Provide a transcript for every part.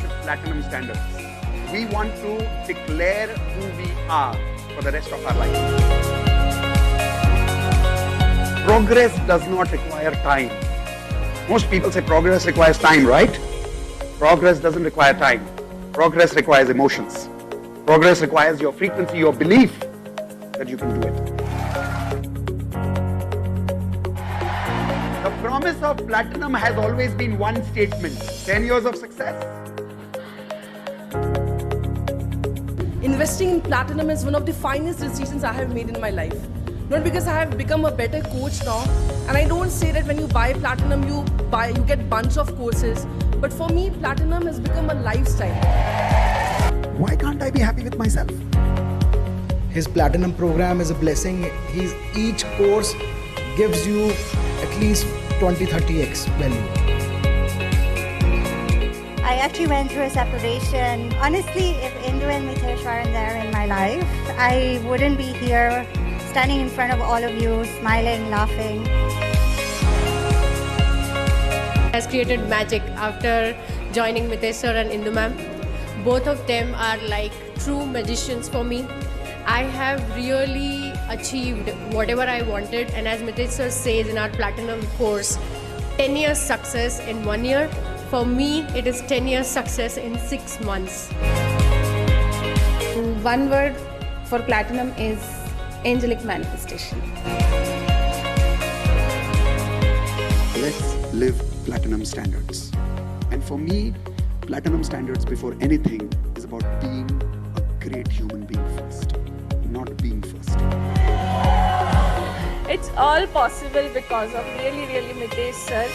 with platinum standards. We want to declare who we are for the rest of our life. Progress does not require time. Most people say progress requires time, right? Progress doesn't require time. Progress requires emotions. Progress requires your frequency, your belief that you can do it. The promise of platinum has always been one statement: 10 years of success. Investing in platinum is one of the finest decisions I have made in my life. Not because I have become a better coach now, and I don't say that when you buy platinum you get bunch of courses, but for me platinum has become a lifestyle. Why can't I be happy with myself? His platinum program is a blessing. Each course gives you at least 20-30x value. I actually went through a separation. Honestly, if Indu and Mitesh weren't there in my life, I wouldn't be here standing in front of all of you, smiling, laughing. Has created magic after joining Mitesh sir and Indu ma'am. Both of them are like true magicians for me. I have really achieved whatever I wanted, and as Mitesh sir says in our platinum course, 10 years success in 1 year. For me, it is 10 years success in 6 months. One word for platinum is angelic manifestation. Let's live platinum standards. And for me, platinum standards before anything is about being a great human being first, not being first. It's all possible because of really Mitesh sir.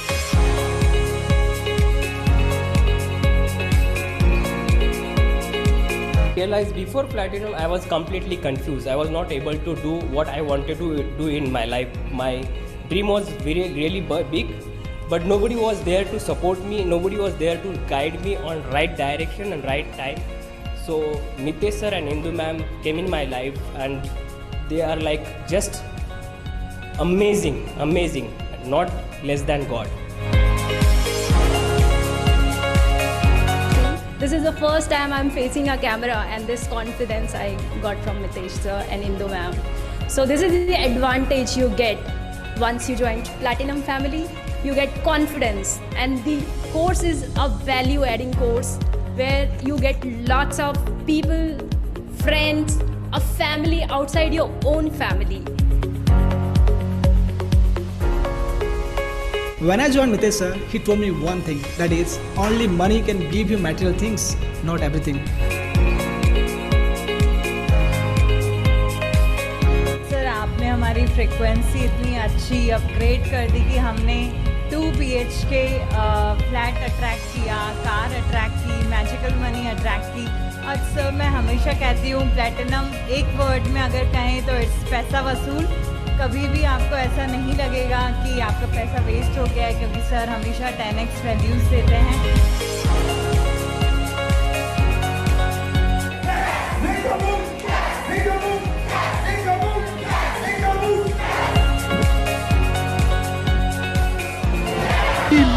Realized before platinum I was completely confused. I was not able to do what I wanted to do in my life. My dream was really big, but nobody was there to support me, nobody was there to guide me on right direction and right time. So Mitesh sir and Indu ma'am came in my life, and they are like just amazing, not less than God. This is the first time I'm facing a camera, and this confidence I got from Mitesh sir and Indu ma'am. So this is the advantage you get once you join Platinum family. You get confidence, and the course is a value adding course where you get lots of people, friends, a family outside your own family. When I joined Mitesh sir, he told me one thing, that is, only money can give you material things, not everything. Sir आपने हमारी frequency इतनी अच्छी upgrade कर दी कि हमने 2 BHK flat attract किया, car attract की, magical money attract की। और सर मैं हमेशा कहती हूँ प्लैटिनम एक वर्ड में अगर कहें तो इट्स पैसा वसूल। कभी भी आपको ऐसा नहीं लगेगा कि आपका पैसा वेस्ट हो गया है, क्योंकि सर हमेशा 10x वैल्यूज देते हैं।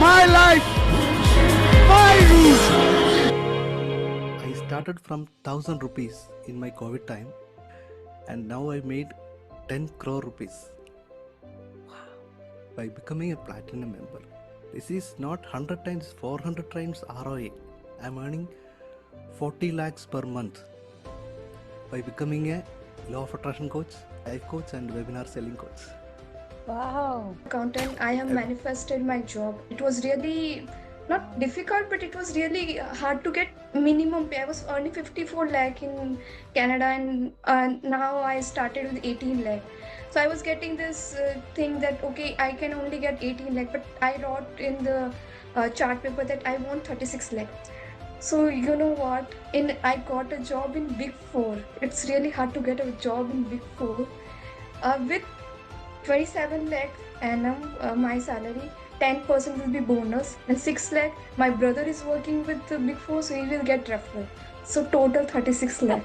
My life, my rules. I started from 1000 rupees in my COVID time, and now I made 10 crore rupees by becoming a platinum member. This is not 100 times, 400 times ROI. I am earning 40 lakhs per month by becoming a law of attraction coach, life coach, and webinar selling coach. Wow. Accountant, I have manifested my job. It was really not difficult, but it was really hard to get minimum pay. I was earning 54 lakh in Canada, and now I started with 18 lakh. So I was getting this thing that, okay, I can only get 18 lakh, but I wrote in the chart paper that I want 36 lakh. So you know what? I got a job in Big Four. It's really hard to get a job in Big Four. With 27 lakh annum my salary, 10% will be bonus, and 6 lakh my brother is working with the Big Four, so he will get referral. So total 36 lakh.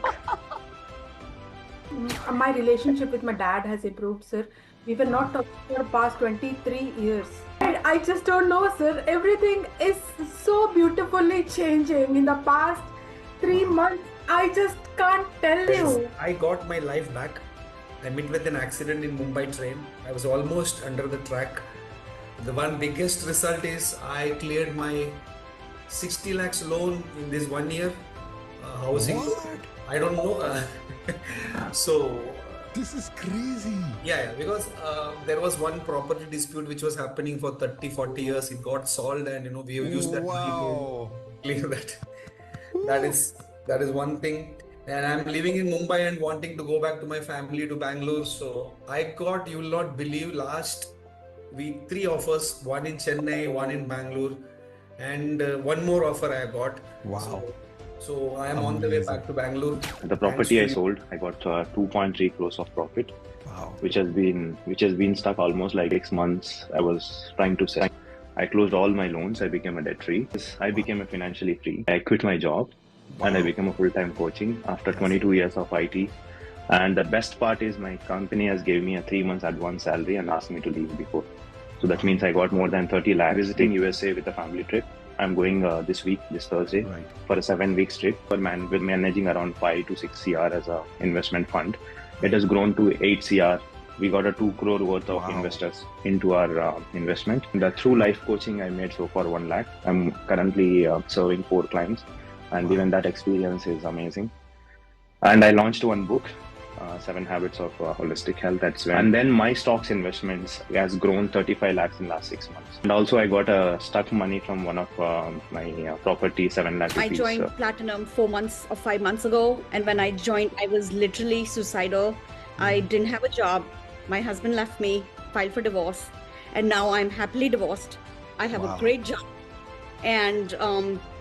My relationship with my dad has improved, sir. We were not talking for past 23 years. I just don't know, sir. Everything is so beautifully changing in the past 3 months. I just can't tell you. I got my life back. I met with an accident in Mumbai train. I was almost under the track. The one biggest result is I cleared my 60 lakhs loan in this 1 year. Housing. What? I don't know. So This is crazy. yeah, because there was one property dispute which was happening for 30-40 years. It got solved, and we have used that money Wow. to clear that. That is one thing. And I'm living in Mumbai and wanting to go back to my family to Bangalore. So I got, you will not believe, last week 3 offers, one in Chennai, one in Bangalore, and one more offer I got. Wow. So I am on the way back to Bangalore. The property I sold, I got 2.3 crores of profit, Wow. which has been stuck almost like 6 months. I was trying to sell. I closed all my loans. I became a debt free. I became a financially free. I quit my job and I became a full-time coaching after 22 years of IT. And the best part is my company has gave me a 3 months advance salary and asked me to leave before. So that means I got more than 30 lakhs visiting USA with a family trip. I'm going this week, this Thursday, Right. for a 7-week trip. We're managing around 5 to 6 CR as a investment fund. It has grown to 8 CR. We got a 2 crore worth of Wow. investors into our investment. The through life coaching I made so far 1 lakh. I'm currently serving 4 clients, and even that experience is amazing. And I launched one book, 7 Habits of Holistic Health. And then my stocks investments has grown 35 lakhs in last 6 months. And also I got a stuck money from one of my property, 7 lakh I rupees. joined Platinum 4 months or 5 months ago, and when I joined, I was literally suicidal. I didn't have a job. My husband left me, filed for divorce, and now I'm happily divorced. I have Wow. a great job, and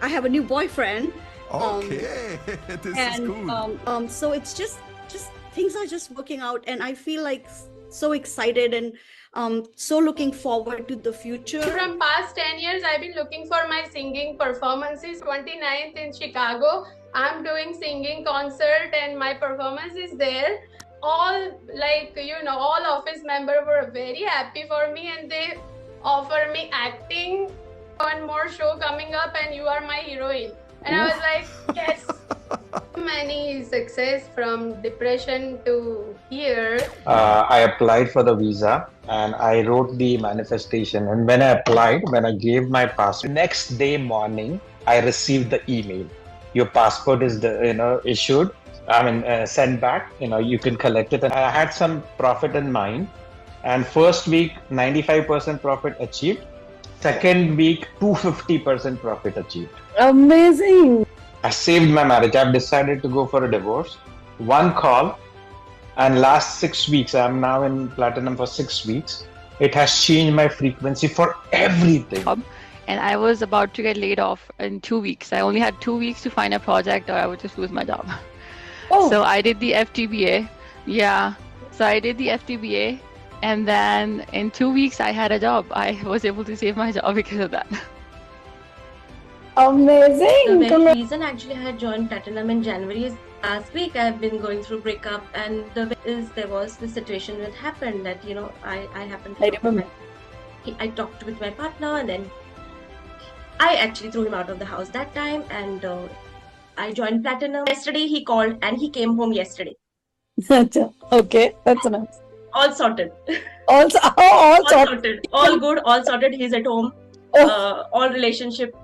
I have a new boyfriend. Okay. This is cool. So it's just things are just working out, and I feel like so excited and so looking forward to the future. From past 10 years, I've been looking for my singing performances. 29th in Chicago, I'm doing singing concert and my performance is there. All all office members were very happy for me and they offer me acting. One more show coming up and you are my heroine. And I was like, yes. Many success from depression to here. I applied for the visa and I wrote the manifestation. And when I gave my passport, next day morning, I received the email. Your passport is issued. Sent back. You can collect it. And I had some profit in mind. And first week, 95% profit achieved. Second week, 250% profit achieved. Amazing. I saved my marriage. I've decided to go for a divorce. One call, and last 6 weeks, I'm now in Platinum for 6 weeks. It has changed my frequency for everything. And I was about to get laid off in 2 weeks. I only had 2 weeks to find a project or I would just lose my job. Oh. So I did the FTBA. Yeah. So I did the FTBA. And then in 2 weeks, I had a job. I was able to save my job because of that. Amazing. The very reason actually I had joined Platinum in January is last week I've been going through breakup, and there was the situation that happened that I happened to I talked with my partner and then I actually threw him out of the house that time, and I joined Platinum. Yesterday he called and he came home yesterday. Okay, that's nice. All sorted. All sorted. All good, all sorted. He's at home. All relationship,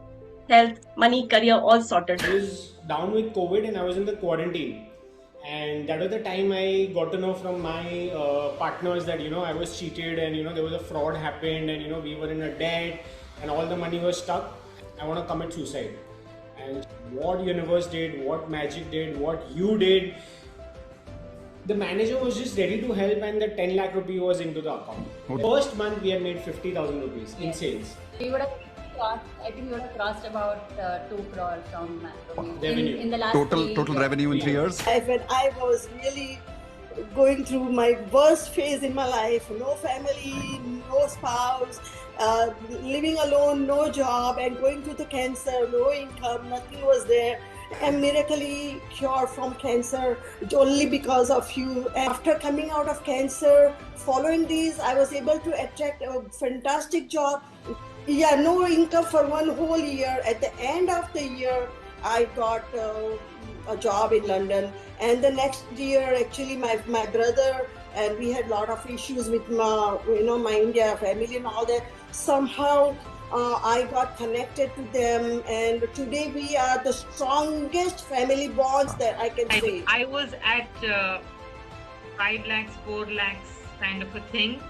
health, money, career, all sorted. I was down with COVID and I was in the quarantine. And that was the time I got to know from my partners that, I was cheated and, there was a fraud happened and, we were in a debt and all the money was stuck. I want to commit suicide. And what universe did, what magic did, what you did, the manager was just ready to help and the 10 lakh rupee was into the account. First month we had made 50,000 rupees in sales. We would have crossed, I think we would have crossed about 2 crore from revenue. In the last Total revenue in 3 years? When I was really going through my worst phase in my life, no family, no spouse, living alone, no job, and going through the cancer, no income, nothing was there. am miraculously cured from cancer only because of you. And after coming out of cancer, following these, I was able to attract a fantastic job. Yeah, no income for one whole year. At the end of the year, I got a job in London. And the next year, actually, my brother and we had a lot of issues with my India family and all that. Somehow, I got connected to them, and today we are the strongest family bonds that I can say. I was at 5 lakhs, 4 lakhs kind of a thing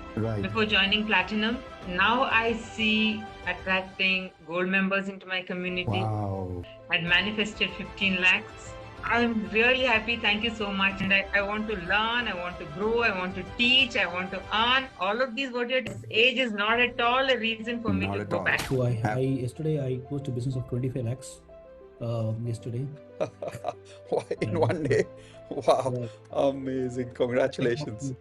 before joining Platinum. Now I see attracting gold members into my community. Wow. I'd manifested 15 lakhs. I'm really happy. Thank you so much. And I want to learn, I want to grow, I want to teach, I want to earn. All of these, what your age is not at all a reason for me to go back. So yesterday I closed a business of 25 lakhs yesterday. In one day? Wow. Amazing. Congratulations.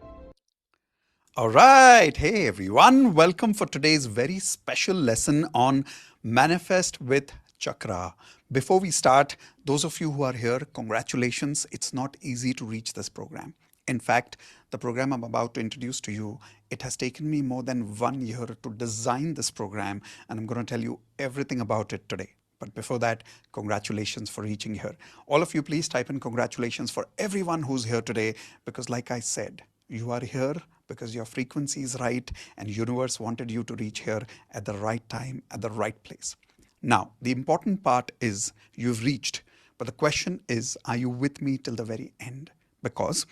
All right. Hey, everyone. Welcome for today's very special lesson on Manifest with Chakra. Before we start, those of you who are here, congratulations. It's not easy to reach this program. In fact, the program I'm about to introduce to you, it has taken me more than 1 year to design this program, and I'm going to tell you everything about it today. But before that, congratulations for reaching here. All of you, please type in congratulations for everyone who's here today, because like I said, you are here because your frequency is right and universe wanted you to reach here at the right time, at the right place. Now, the important part is you've reached, but the question is, are you with me till the very end? Because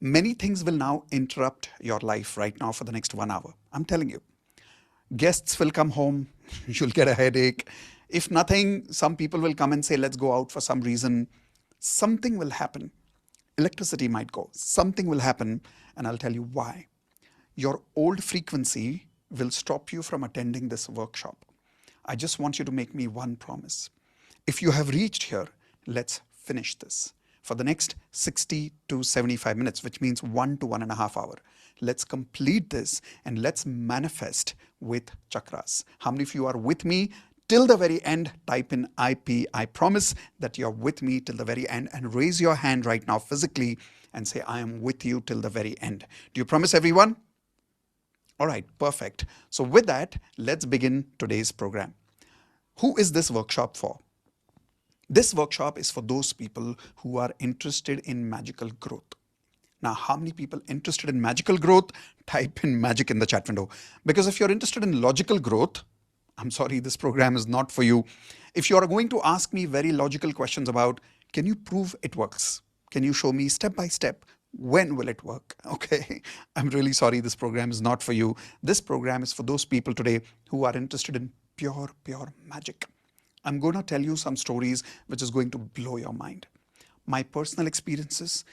many things will now interrupt your life right now for the next 1 hour. I'm telling you. Guests will come home, you'll get a headache. If nothing, some people will come and say, let's go out for some reason. Something will happen. Electricity might go. Something will happen, and I'll tell you why. Your old frequency will stop you from attending this workshop. I just want you to make me one promise. If you have reached here, let's finish this. For the next 60 to 75 minutes, which means 1 to 1.5 hours. Let's complete this and let's manifest with chakras. How many of you are with me till the very end? Type in IP. I promise that you're with me till the very end, and raise your hand right now physically and say, I am with you till the very end. Do you promise, everyone? All right, perfect. So with that, let's begin today's program. Who is this workshop for? This workshop is for those people who are interested in magical growth. Now, how many people interested in magical growth? Type in magic in the chat window. Because if you're interested in logical growth, I'm sorry, this program is not for you. If you are going to ask me very logical questions about, can you prove it works? Can you show me step by step? When will it work? Okay, I'm really sorry, this program is not for you. This program is for those people today who are interested in pure magic. I'm going to tell you some stories which is going to blow your mind. My personal experiences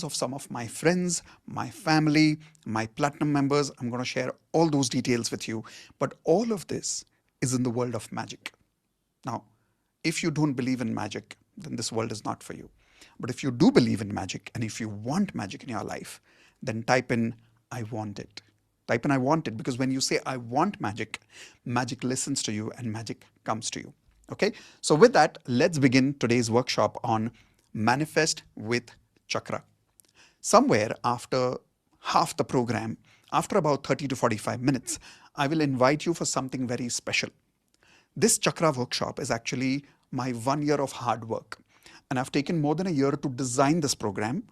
of some of my friends, my family, my platinum members. I'm going to share all those details with you. But all of this is in the world of magic. Now, if you don't believe in magic, then this world is not for you. But if you do believe in magic, and if you want magic in your life, then type in, I want it. Type in, I want it, because when you say, I want magic, magic listens to you and magic comes to you. Okay, so with that, let's begin today's workshop on Manifest with Chakra. Somewhere after half the program, after about 30 to 45 minutes, I will invite you for something very special. This Chakra workshop is actually my 1 year of hard work. And I've taken more than a year to design this program.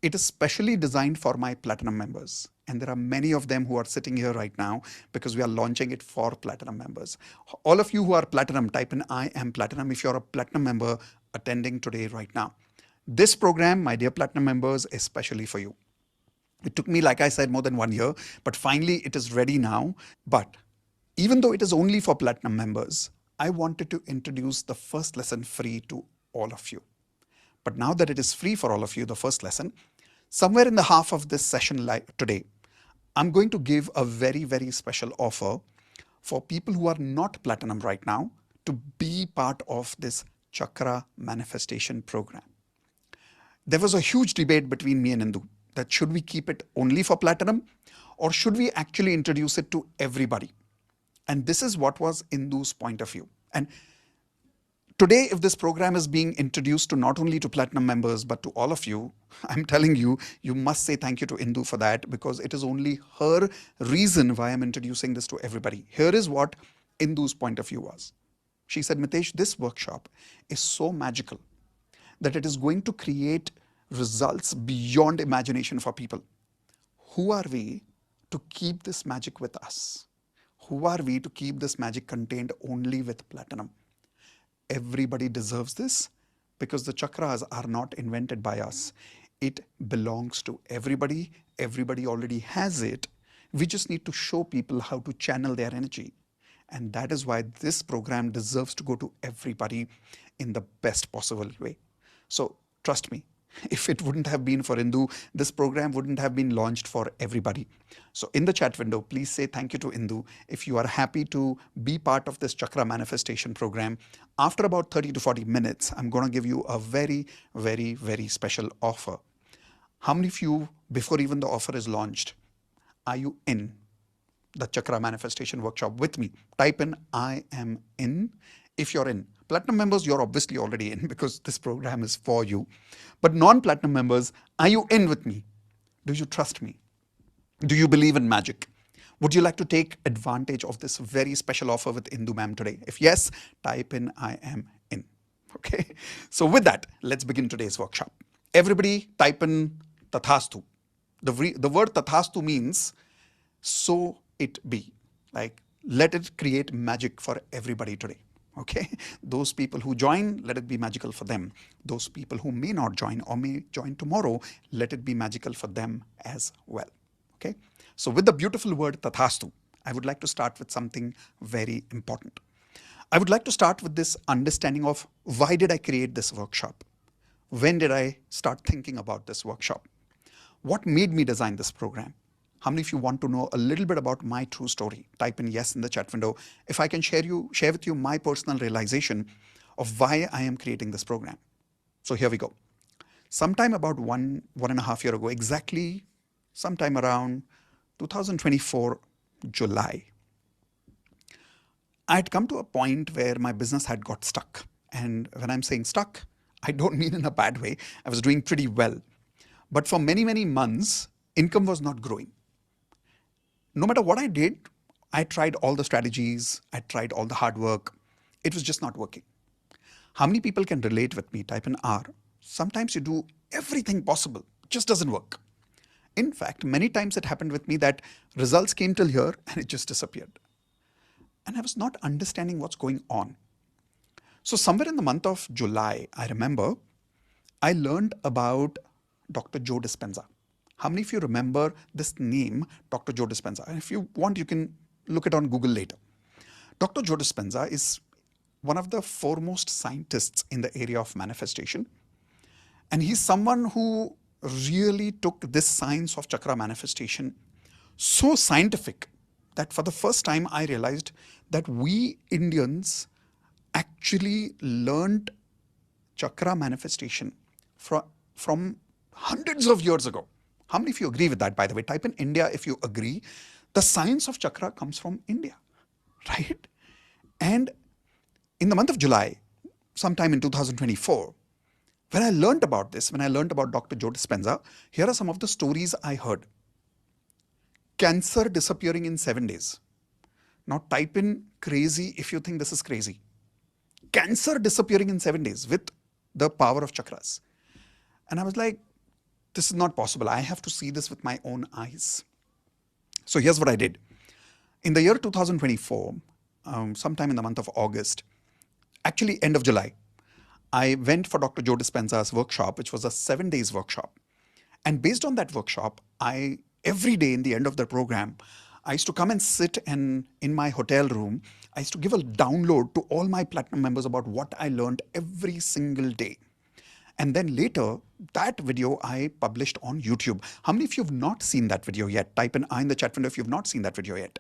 It is specially designed for my platinum members. And there are many of them who are sitting here right now because we are launching it for platinum members. All of you who are platinum, type in I am platinum if you're a platinum member attending today right now. This program, my dear platinum members, is specially for you. It took me, like I said, more than 1 year, but finally it is ready now. But even though it is only for platinum members, I wanted to introduce the first lesson free to all of you. But now that it is free for all of you, the first lesson, somewhere in the half of this session today, I'm going to give a very special offer for people who are not platinum right now to be part of this Chakra manifestation program. There was a huge debate between me and Indu that should we keep it only for platinum or should we actually introduce it to everybody? And this is what was Indu's point of view. And Today, if this program is being introduced to not only to platinum members, but to all of you, I'm telling you, you must say thank you to Indu for that, because it is only her reason why I'm introducing this to everybody. Here is what Indu's point of view was. She said, Mitesh, this workshop is so magical that it is going to create results beyond imagination for people. Who are we to keep this magic with us? Who are we to keep this magic contained only with platinum? Everybody deserves this, because the chakras are not invented by us. It belongs to everybody. Everybody already has it. We just need to show people how to channel their energy. And that is why this program deserves to go to everybody in the best possible way. So trust me, if it wouldn't have been for Indu, this program wouldn't have been launched for everybody. So in the chat window, please say thank you to Indu if you are happy to be part of this Chakra manifestation program. After about 30 to 40 minutes, I'm going to give you a very, very, very special offer. How many of you, before even the offer is launched, are you in the Chakra manifestation workshop with me? Type in I am in if you're in. Platinum members, you're obviously already in, because this program is for you. But non-platinum members, are you in with me? Do you trust me? Do you believe in magic? Would you like to take advantage of this very special offer with Indu ma'am today? If yes, type in I am in. Okay. So with that, let's begin today's workshop. Everybody type in Tathastu. The word Tathastu means so it be. Like, let it create magic for everybody today. Okay, those people who join, let it be magical for them. Those people who may not join or may join tomorrow, let it be magical for them as well. Okay, so with the beautiful word Tathastu, I would like to start with something very important. I would like to start with this understanding of why did I create this workshop? When did I start thinking about this workshop? What made me design this program? How many of you want to know a little bit about my true story? Type in yes in the chat window. If I can share with you my personal realization of why I am creating this program. So here we go. Sometime about one and a half year ago, exactly sometime around 2024 July, I had come to a point where my business had got stuck. And when I'm saying stuck, I don't mean in a bad way. I was doing pretty well. But for many, many months, income was not growing. No matter what I did, I tried all the strategies, I tried all the hard work. It was just not working. How many people can relate with me? Type in R. Sometimes you do everything possible, it just doesn't work. In fact, many times it happened with me that results came till here and it just disappeared. And I was not understanding what's going on. So somewhere in the month of July, I remember, I learned about Dr. Joe Dispenza. How many of you remember this name, Dr. Joe Dispenza? And if you want, you can look it on Google later. Dr. Joe Dispenza is one of the foremost scientists in the area of manifestation. And he's someone who really took this science of chakra manifestation so scientific that for the first time I realized that we Indians actually learned chakra manifestation from hundreds of years ago. How many of you agree with that, by the way? Type in India if you agree. The science of chakra comes from India, right? And in the month of July, sometime in 2024, when I learned about this, when I learned about Dr. Joe Dispenza, here are some of the stories I heard. Cancer disappearing in 7 days. Now type in crazy if you think this is crazy. Cancer disappearing in 7 days with the power of chakras. And I was like, this is not possible. I have to see this with my own eyes. So here's what I did. In the year 2024, sometime in the month of August, actually end of July, I went for Dr. Joe Dispenza's workshop, which was a 7 days workshop. And based on that workshop, every day in the end of the program, I used to come and sit in my hotel room. I used to give a download to all my platinum members about what I learned every single day. And then later, that video I published on YouTube. How many of you have not seen that video yet? Type in I in the chat window if you've not seen that video yet.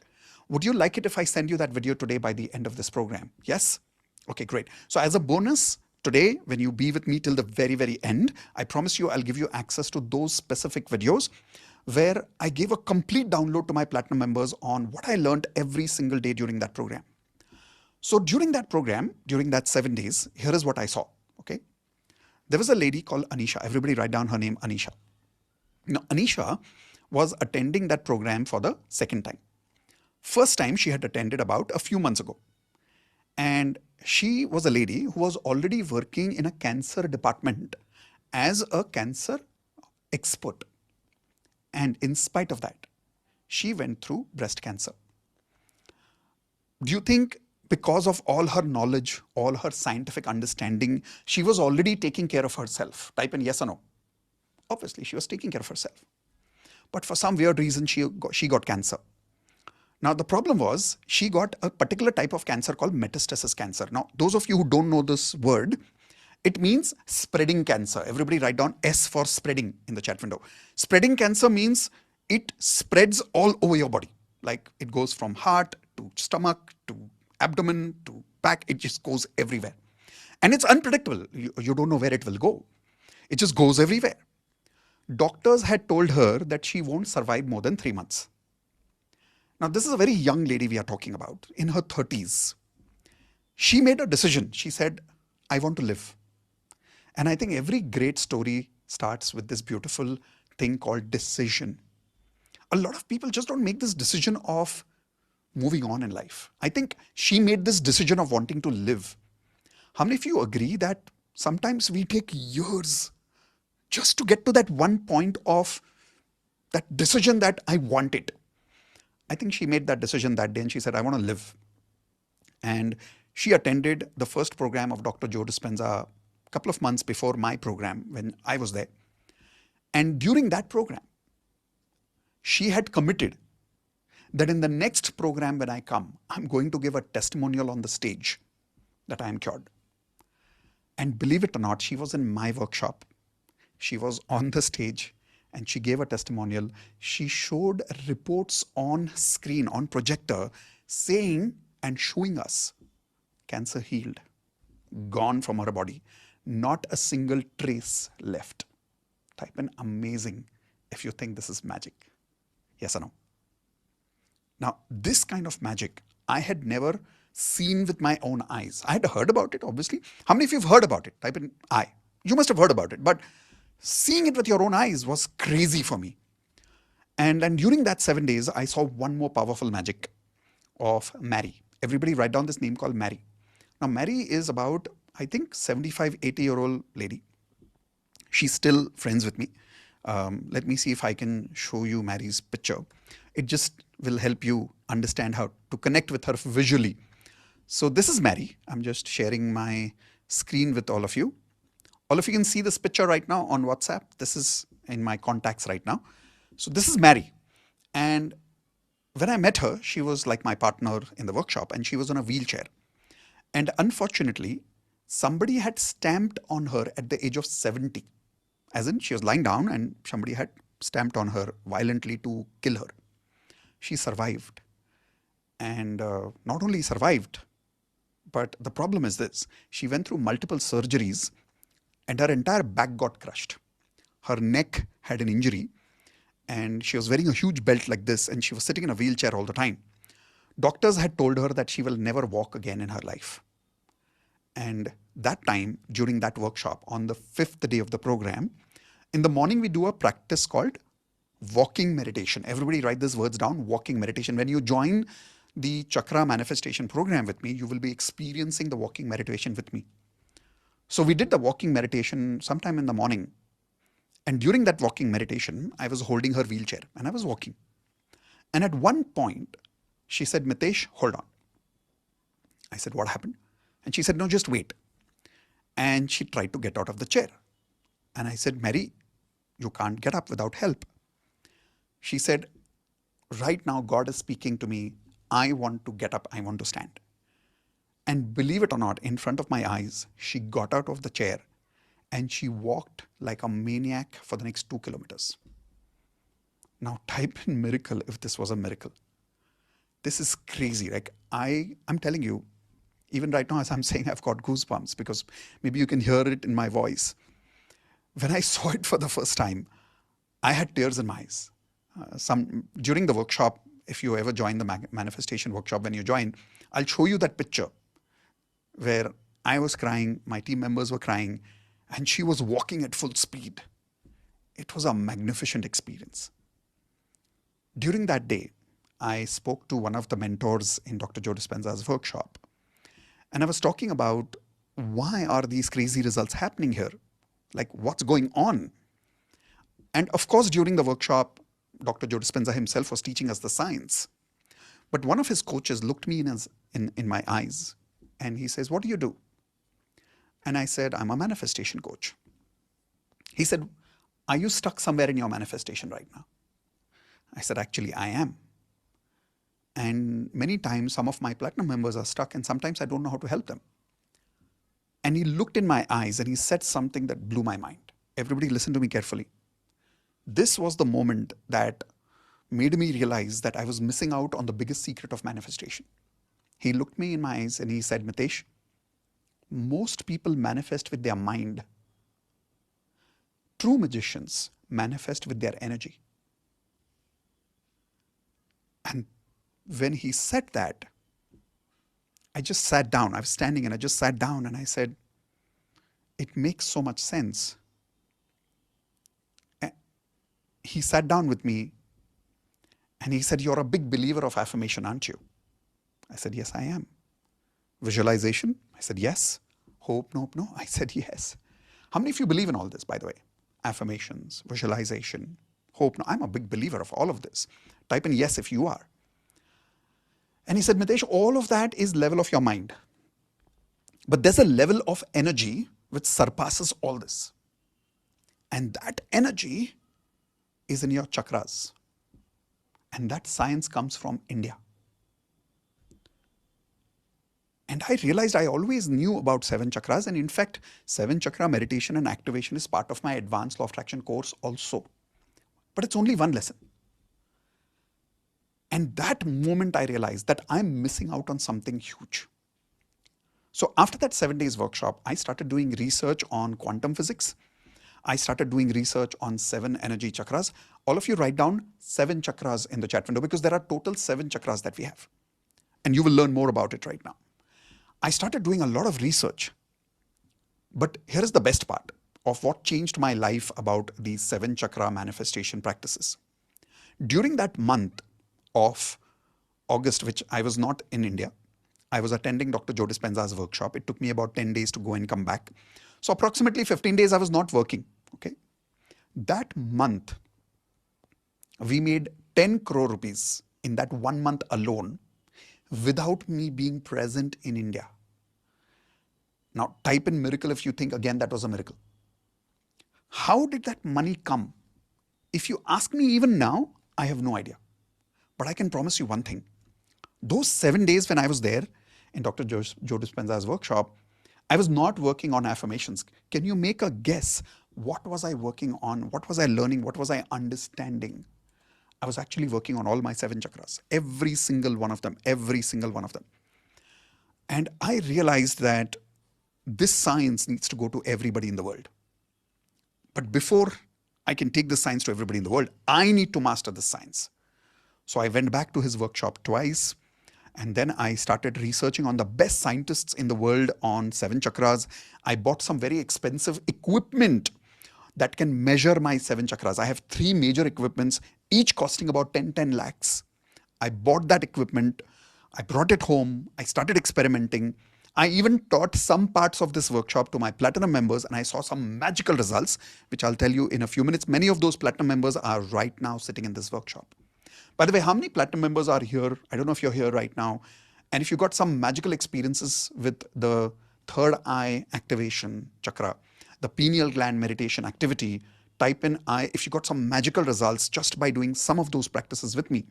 Would you like it if I send you that video today by the end of this program? Yes? Okay, great. So as a bonus, today, when you be with me till the very, very end, I promise you I'll give you access to those specific videos where I gave a complete download to my platinum members on what I learned every single day during that program. So during that program, during that 7 days, here is what I saw. Okay. There was a lady called Anisha. Everybody write down her name, Anisha. Now, Anisha was attending that program for the second time. First time she had attended about a few months ago. And she was a lady who was already working in a cancer department as a cancer expert. And in spite of that, she went through breast cancer. Do you think because of all her knowledge, all her scientific understanding, she was already taking care of herself? Type in yes or no. Obviously, she was taking care of herself. But for some weird reason, she got cancer. Now, the problem was she got a particular type of cancer called metastasis cancer. Now, those of you who don't know this word, it means spreading cancer. Everybody write down S for spreading in the chat window. Spreading cancer means it spreads all over your body. Like it goes from heart to stomach to abdomen to back. It just goes everywhere. And it's unpredictable. You don't know where it will go. It just goes everywhere. Doctors had told her that she won't survive more than 3 months. Now, this is a very young lady we are talking about, in her 30s. She made a decision. She said, I want to live. And I think every great story starts with this beautiful thing called decision. A lot of people just don't make this decision of moving on in life. I think she made this decision of wanting to live. How many of you agree that sometimes we take years just to get to that one point of that decision that I want it? I think she made that decision that day and she said, I want to live. And she attended the first program of Dr. Joe Dispenza a couple of months before my program when I was there. And during that program, she had committed that in the next program when I come, I'm going to give a testimonial on the stage that I am cured. And believe it or not, she was in my workshop. She was on the stage and she gave a testimonial. She showed reports on screen, on projector, saying and showing us cancer healed, gone from her body, not a single trace left. Type in amazing if you think this is magic. Yes or no? Now, this kind of magic I had never seen with my own eyes. I had heard about it, obviously. How many of you have heard about it? Type in I. You must have heard about it, but seeing it with your own eyes was crazy for me. And during that 7 days, I saw one more powerful magic of Mary. Everybody write down this name called Mary. Now, Mary is about, I think, 75, 80-year-old lady. She's still friends with me. Let me see if I can show you Mary's picture. It just will help you understand how to connect with her visually. So this is Mary. I'm just sharing my screen with all of you. All of you can see this picture right now on WhatsApp. This is in my contacts right now. So this is Mary. And when I met her, she was like my partner in the workshop and she was on a wheelchair. And unfortunately, somebody had stamped on her at the age of 70. As in, she was lying down and somebody had stamped on her violently to kill her. She survived. And not only survived, but the problem is this. She went through multiple surgeries and her entire back got crushed. Her neck had an injury and she was wearing a huge belt like this and she was sitting in a wheelchair all the time. Doctors had told her that she will never walk again in her life. And that time, during that workshop, on the 5th day of the program, in the morning we do a practice called walking meditation. Everybody write these words down, walking meditation. When you join the Chakra manifestation program with me, you will be experiencing the walking meditation with me. So we did the walking meditation sometime in the morning. And during that walking meditation, I was holding her wheelchair and I was walking. And at one point, she said, Mitesh, hold on. I said, what happened? And she said, no, just wait. And she tried to get out of the chair. And I said, Mary, you can't get up without help. She said, right now, God is speaking to me. I want to get up. I want to stand. And believe it or not, in front of my eyes, she got out of the chair and she walked like a maniac for the next 2 kilometers. Now type in miracle if this was a miracle. This is crazy. Like I'm telling you, even right now as I'm saying, I've got goosebumps because maybe you can hear it in my voice. When I saw it for the first time, I had tears in my eyes. During the workshop, if you ever join the manifestation workshop, when you join, I'll show you that picture where I was crying, my team members were crying, and she was walking at full speed. It was a magnificent experience. During that day, I spoke to one of the mentors in Dr. Joe Dispenza's workshop, and I was talking about why are these crazy results happening here? Like, what's going on? And of course, during the workshop, Dr. Joe Dispenza himself was teaching us the science. But one of his coaches looked me in my eyes and he says, "What do you do?" And I said, "I'm a manifestation coach." He said, "Are you stuck somewhere in your manifestation right now?" I said, "Actually, I am. And many times, some of my platinum members are stuck, and sometimes I don't know how to help them." And he looked in my eyes and he said something that blew my mind. Everybody listen to me carefully. This was the moment that made me realize that I was missing out on the biggest secret of manifestation. He looked me in my eyes and he said, "Mitesh, most people manifest with their mind. True magicians manifest with their energy." And when he said that, I just sat down. I was standing and I just sat down and I said, it makes so much sense. He sat down with me and he said, "You're a big believer of affirmation, aren't you?" I said, "Yes, I am." Visualization? I said, "Yes." Hope? Nope, no. I said, "Yes." How many of you believe in all this, by the way? Affirmations, visualization, hope. No, I'm a big believer of all of this. Type in yes if you are. And he said, "Mitesh, all of that is level of your mind. But there's a level of energy which surpasses all this. And that energy is in your chakras. And that science comes from India." And I realized I always knew about 7 chakras. And in fact, 7 chakra meditation and activation is part of my advanced law of attraction course also. But it's only one lesson. And that moment I realized that I'm missing out on something huge. So after that 7 days workshop, I started doing research on quantum physics. I started doing research on 7 energy chakras. All of you write down 7 chakras in the chat window because there are total 7 chakras that we have. And you will learn more about it right now. I started doing a lot of research. But here is the best part of what changed my life about these 7 chakra manifestation practices. During that month of August, which I was not in India, I was attending Dr. Joe Dispenza's workshop. It took me about 10 days to go and come back. So approximately 15 days I was not working. Okay. That month, we made 10 crore rupees in that 1 month alone without me being present in India. Now type in miracle if you think again that was a miracle. How did that money come? If you ask me even now, I have no idea. But I can promise you one thing. Those 7 days when I was there in Dr. Joe Dispenza's workshop, I was not working on affirmations. Can you make a guess? What was I working on? What was I learning? What was I understanding? I was actually working on all my 7 chakras, every single one of them, every single one of them. And I realized that this science needs to go to everybody in the world. But before I can take this science to everybody in the world, I need to master this science. So I went back to his workshop twice. And then I started researching on the best scientists in the world on 7 chakras. I bought some very expensive equipment that can measure my 7 chakras. I have 3 major equipments, each costing about 10 lakhs. I bought that equipment. I brought it home. I started experimenting. I even taught some parts of this workshop to my platinum members and I saw some magical results, which I'll tell you in a few minutes. Many of those platinum members are right now sitting in this workshop. By the way, how many platinum members are here? I don't know if you're here right now. And if you got some magical experiences with the third eye activation chakra, the pineal gland meditation activity, type in I if you got some magical results just by doing some of those practices with me.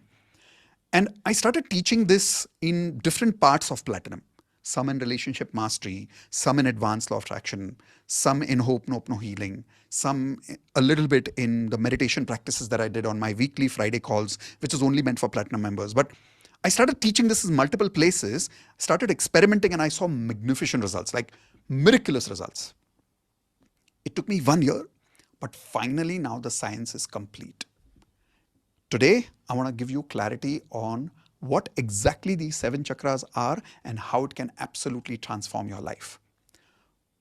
And I started teaching this in different parts of platinum. Some in relationship mastery, some in advanced law of attraction, some in hope, nope, no healing, some a little bit in the meditation practices that I did on my weekly Friday calls, which is only meant for platinum members. But I started teaching this in multiple places, started experimenting, and I saw magnificent results, like miraculous results. It took me 1 year, but finally now the science is complete. Today, I want to give you clarity on what exactly these 7 chakras are and how it can absolutely transform your life.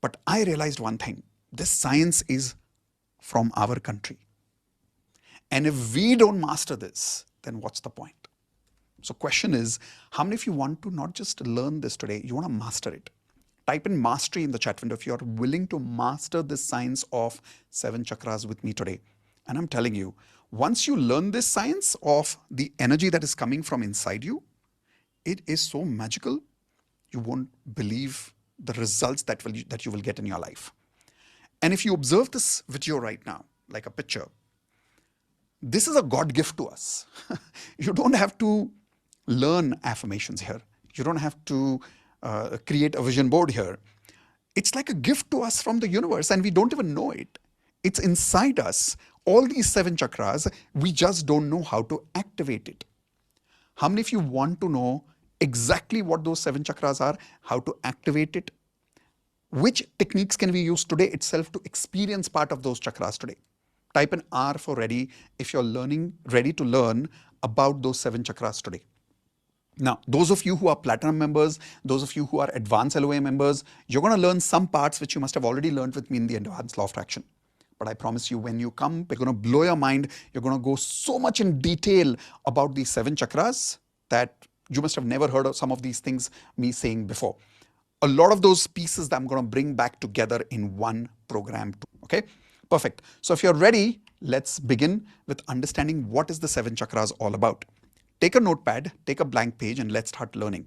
But I realized one thing, this science is from our country. And if we don't master this, then what's the point? So question is, how many of you want to not just learn this today, you want to master it? Type in mastery in the chat window if you're willing to master this science of 7 chakras with me today. And I'm telling you, once you learn this science of the energy that is coming from inside you, it is so magical, you won't believe the results that you will get in your life. And if you observe this video right now, like a picture, this is a God gift to us. You don't have to learn affirmations here. You don't have to create a vision board here. It's like a gift to us from the universe and we don't even know it. It's inside us. All these 7 chakras, we just don't know how to activate it. How many of you want to know exactly what those 7 chakras are, how to activate it? Which techniques can we use today itself to experience part of those chakras today? Type in R for ready if you're ready to learn about those 7 chakras today. Now, those of you who are platinum members, those of you who are advanced LOA members, you're going to learn some parts which you must have already learned with me in the advanced law of attraction. But I promise you, when you come, we're going to blow your mind. You're going to go so much in detail about these 7 chakras that you must have never heard of some of these things me saying before. A lot of those pieces that I'm going to bring back together in one program too. Okay, perfect. So if you're ready, let's begin with understanding what is the 7 chakras all about. Take a notepad, take a blank page, and let's start learning.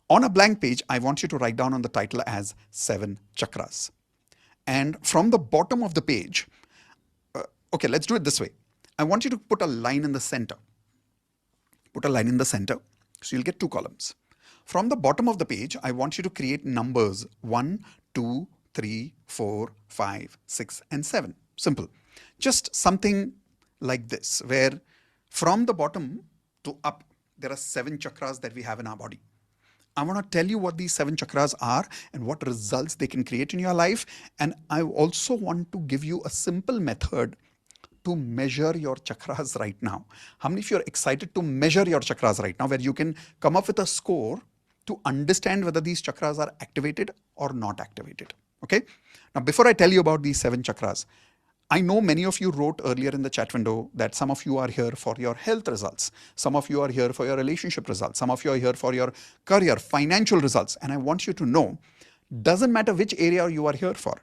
On a blank page, I want you to write down on the title as 7 chakras. And from the bottom of the page, okay, let's do it this way. I want you to put a line in the center. Put a line in the center, so you'll get 2 columns. From the bottom of the page, I want you to create numbers 1, 2, 3, 4, 5, 6, and 7. Simple. Just something like this, where from the bottom to up, there are 7 chakras that we have in our body. I want to tell you what these 7 chakras are and what results they can create in your life. And I also want to give you a simple method to measure your chakras right now. How many of you are excited to measure your chakras right now, where you can come up with a score to understand whether these chakras are activated or not activated? Okay. Now, before I tell you about these 7 chakras, I know many of you wrote earlier in the chat window that some of you are here for your health results. Some of you are here for your relationship results. Some of you are here for your career, financial results. And I want you to know, doesn't matter which area you are here for.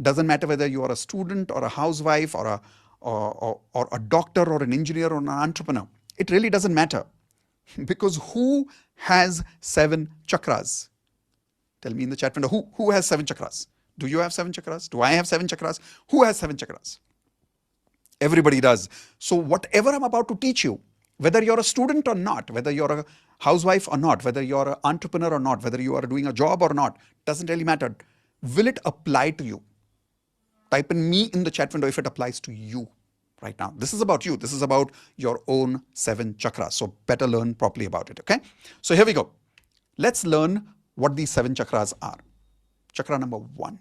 Doesn't matter whether you are a student or a housewife or a doctor or an engineer or an entrepreneur. It really doesn't matter. Because who has 7 chakras? Tell me in the chat window, who has 7 chakras? Do you have 7 chakras? Do I have 7 chakras? Who has 7 chakras? Everybody does. So whatever I'm about to teach you, whether you're a student or not, whether you're a housewife or not, whether you're an entrepreneur or not, whether you are doing a job or not, doesn't really matter. Will it apply to you? Type in me in the chat window if it applies to you right now. This is about you. This is about your own 7 chakras. So better learn properly about it. Okay. So here we go. Let's learn what these 7 chakras are. Chakra number 1.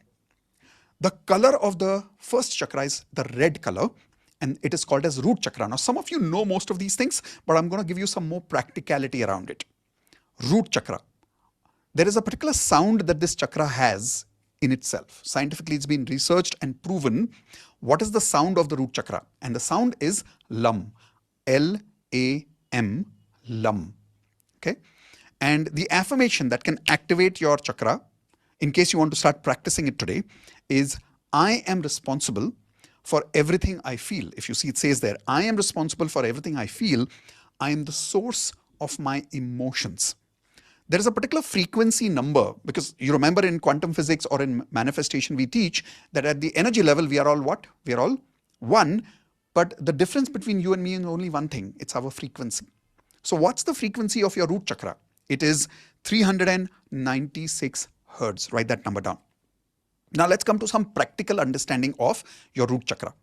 The color of the first chakra is the red color, and it is called as root chakra. Now, some of you know most of these things, but I'm going to give you some more practicality around it. Root chakra. There is a particular sound that this chakra has in itself. Scientifically, it's been researched and proven what is the sound of the root chakra. And the sound is LAM. L-A-M. LAM. Okay. And the affirmation that can activate your chakra, in case you want to start practicing it today, is I am responsible for everything I feel. If you see, it says there, I am responsible for everything I feel. I am the source of my emotions. There is a particular frequency number, because you remember in quantum physics or in manifestation, we teach that at the energy level, we are all what? We are all one. But the difference between you and me is only one thing. It's our frequency. So what's the frequency of your root chakra? It is 396 hertz. Write that number down. Now let's come to some practical understanding of your root chakra.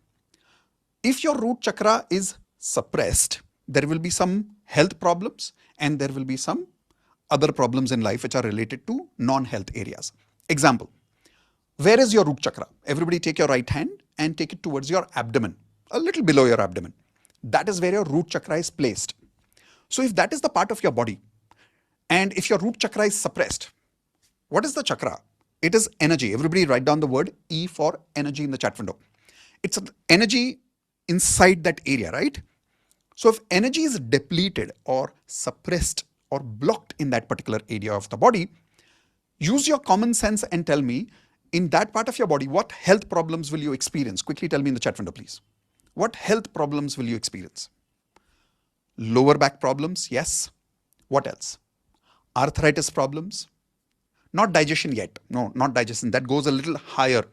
If your root chakra is suppressed, there will be some health problems and there will be some other problems in life which are related to non-health areas. Example, where is your root chakra? Everybody take your right hand and take it towards your abdomen, a little below your abdomen. That is where your root chakra is placed. So if that is the part of your body, and if your root chakra is suppressed, what is the chakra? It is energy. Everybody write down the word E for energy in the chat window. It's an energy inside that area, right? So if energy is depleted or suppressed or blocked in that particular area of the body, use your common sense and tell me, in that part of your body, what health problems will you experience? Quickly tell me in the chat window, please. What health problems will you experience? Lower back problems, yes. What else? Arthritis problems. Not digestion yet. No, not digestion. That goes a little higher.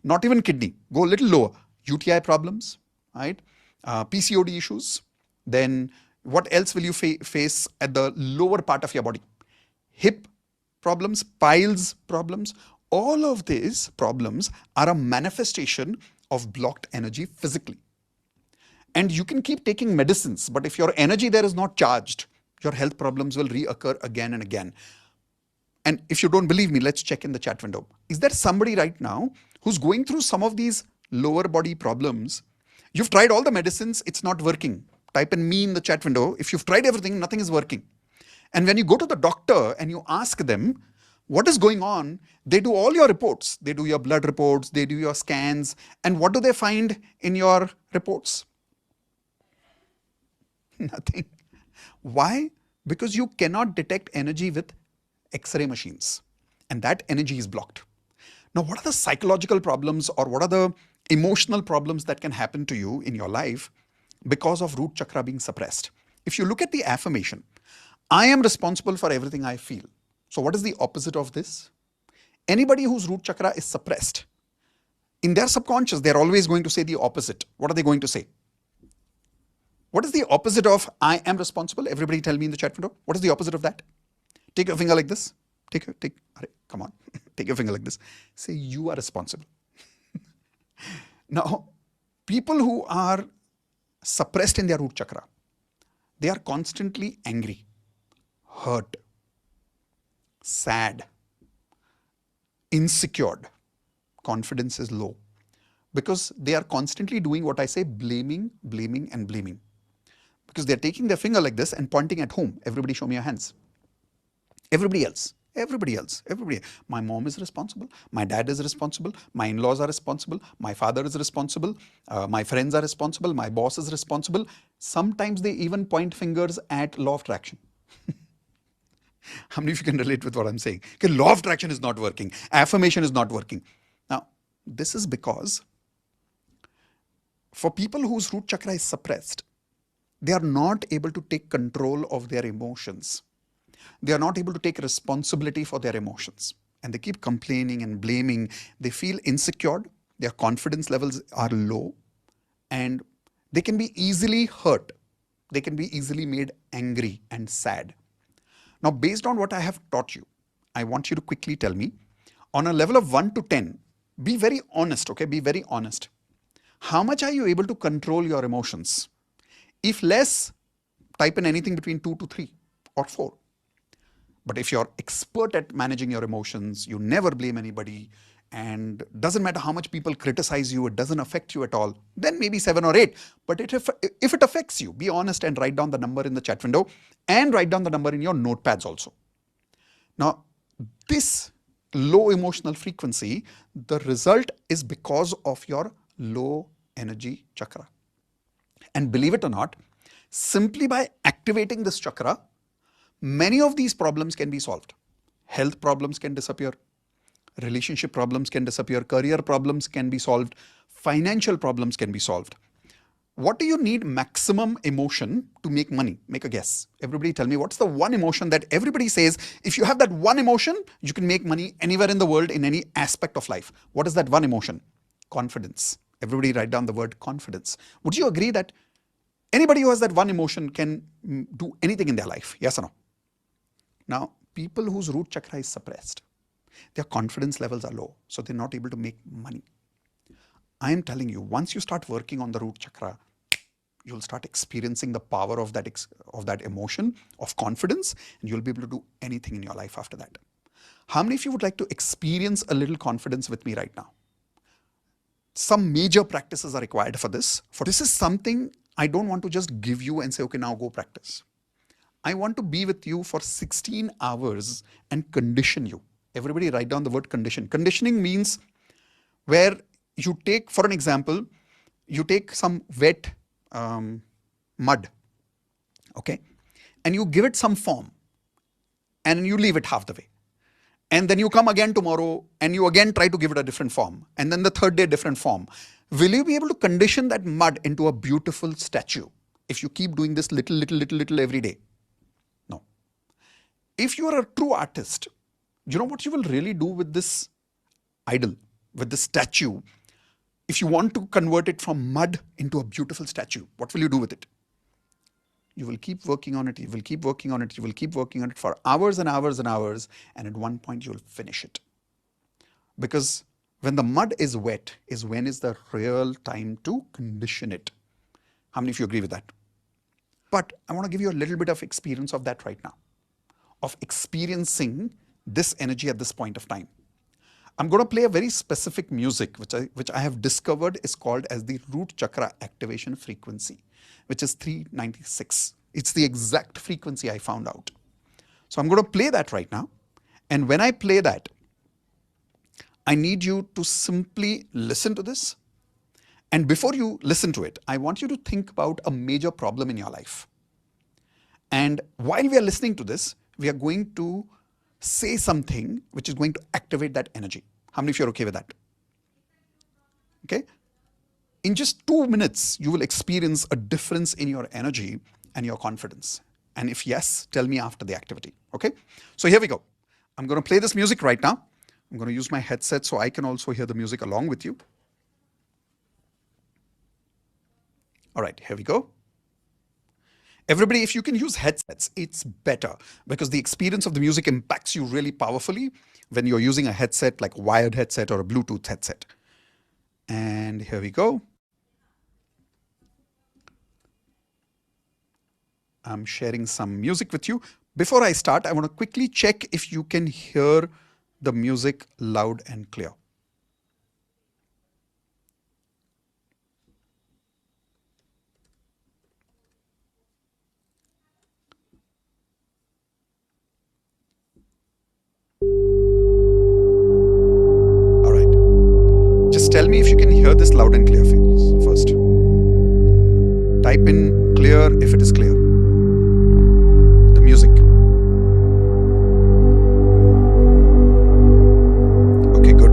Not even kidney. Go a little lower. UTI problems, right? PCOD issues. Then what else will you face at the lower part of your body? Hip problems, piles problems. All of these problems are a manifestation of blocked energy physically. And you can keep taking medicines, but if your energy there is not charged, your health problems will reoccur again and again. And if you don't believe me, let's check in the chat window. Is there somebody right now who's going through some of these lower body problems? You've tried all the medicines, it's not working. Type in me in the chat window. If you've tried everything, nothing is working. And when you go to the doctor and you ask them what is going on, they do all your reports. They do your blood reports, they do your scans. And what do they find in your reports? Nothing. Why? Because you cannot detect energy with X-ray machines, and that energy is blocked. Now, what are the psychological problems or what are the emotional problems that can happen to you in your life because of root chakra being suppressed? If you look at the affirmation, I am responsible for everything I feel. So what is the opposite of this? Anybody whose root chakra is suppressed, in their subconscious, they're always going to say the opposite. What are they going to say? What is the opposite of I am responsible? Everybody tell me in the chat window. What is the opposite of that? Take your finger like this. Come on. Take your finger like this. Say you are responsible. Now, people who are suppressed in their root chakra, they are constantly angry, hurt, sad, insecure. Confidence is low because they are constantly doing what I say, blaming, blaming, and blaming. Because they're taking their finger like this and pointing at whom? Everybody show me your hands. Everybody else. Everybody else. Everybody. My mom is responsible. My dad is responsible. My in-laws are responsible. My father is responsible. My friends are responsible. My boss is responsible. Sometimes they even point fingers at law of attraction. How many of you can relate with what I'm saying? Okay, law of attraction is not working. Affirmation is not working. Now, this is because for people whose root chakra is suppressed, they are not able to take control of their emotions. They are not able to take responsibility for their emotions. And they keep complaining and blaming. They feel insecure. Their confidence levels are low. And they can be easily hurt. They can be easily made angry and sad. Now, based on what I have taught you, I want you to quickly tell me, on a level of 1 to 10, be very honest, okay? Be very honest. How much are you able to control your emotions? If less, type in anything between 2 to 3 or 4. But if you're expert at managing your emotions, you never blame anybody, and doesn't matter how much people criticize you, it doesn't affect you at all, then maybe 7 or 8. But if it affects you, be honest and write down the number in the chat window and write down the number in your notepads also. Now, this low emotional frequency, the result is because of your low energy chakra. And believe it or not, simply by activating this chakra, many of these problems can be solved. Health problems can disappear. Relationship problems can disappear. Career problems can be solved. Financial problems can be solved. What do you need maximum emotion to make money? Make a guess. Everybody tell me, what's the one emotion that everybody says, if you have that one emotion, you can make money anywhere in the world in any aspect of life? What is that one emotion? Confidence. Everybody write down the word confidence. Would you agree that anybody who has that one emotion can do anything in their life? Yes or no? Now, people whose root chakra is suppressed, their confidence levels are low, so they're not able to make money. I am telling you, once you start working on the root chakra, you'll start experiencing the power of that emotion of confidence, and you'll be able to do anything in your life after that. How many of you would like to experience a little confidence with me right now? Some major practices are required for this. For this is something I don't want to just give you and say, okay, now go practice. I want to be with you for 16 hours and condition you. Everybody write down the word condition. Conditioning means where you take, for an example, you take some wet mud, okay, and you give it some form and you leave it half the way. And then you come again tomorrow and you again try to give it a different form. And then the third day, different form. Will you be able to condition that mud into a beautiful statue if you keep doing this little every day? No. If you are a true artist, you know what you will really do with this idol, with this statue? If you want to convert it from mud into a beautiful statue, what will you do with it? You will keep working on it, you will keep working on it, you will keep working on it for hours and hours and hours, and at one point you will finish it. Because when the mud is wet is when is the real time to condition it. How many of you agree with that? But I want to give you a little bit of experience of that right now, of experiencing this energy at this point of time. I'm going to play a very specific music which I have discovered is called as the root chakra activation frequency, which is 396. It's the exact frequency I found out. So I'm going to play that right now. And when I play that, I need you to simply listen to this. And before you listen to it, I want you to think about a major problem in your life. And while we are listening to this, we are going to say something which is going to activate that energy. How many of you are okay with that? Okay. In just 2 minutes, you will experience a difference in your energy and your confidence. And if yes, tell me after the activity. Okay. So here we go. I'm going to play this music right now. I'm going to use my headset so I can also hear the music along with you. All right, here we go. Everybody, if you can use headsets, it's better because the experience of the music impacts you really powerfully when you're using a headset like a wired headset or a Bluetooth headset. And here we go. I'm sharing some music with you. Before I start, I want to quickly check if you can hear the music loud and clear. All right. Just tell me if you can hear this loud and clear first. Type in clear if it is clear. The music. Okay, good.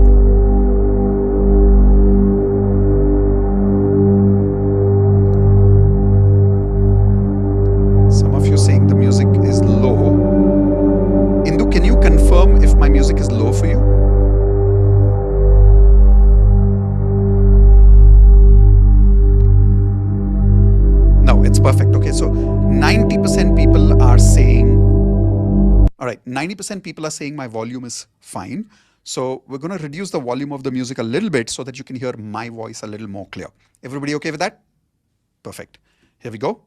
Some of you saying the music is low. Indu, can you confirm if my music is low for you? No, it's perfect. Okay, so 90% people are saying, all right, 90% people are saying my volume is fine. So we're going to reduce the volume of the music a little bit so that you can hear my voice a little more clear. Everybody okay with that? Perfect. Here we go.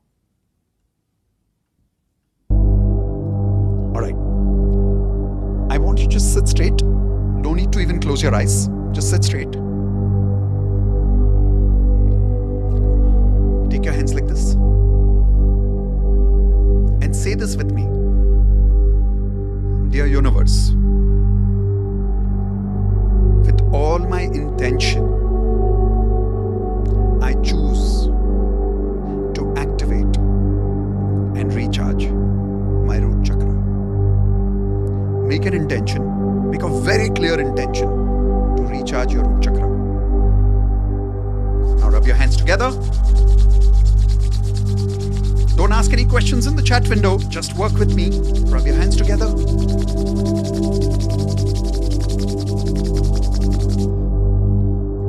All right. I want you to just sit straight. Don't need to even close your eyes. Just sit straight. Take your hands like this. And say this with me. Dear universe, with all my intention, I choose to activate and recharge my root chakra. Make an intention, make a very clear intention to recharge your root chakra. Now rub your hands together. Don't ask any questions in the chat window, just work with me. Rub your hands together.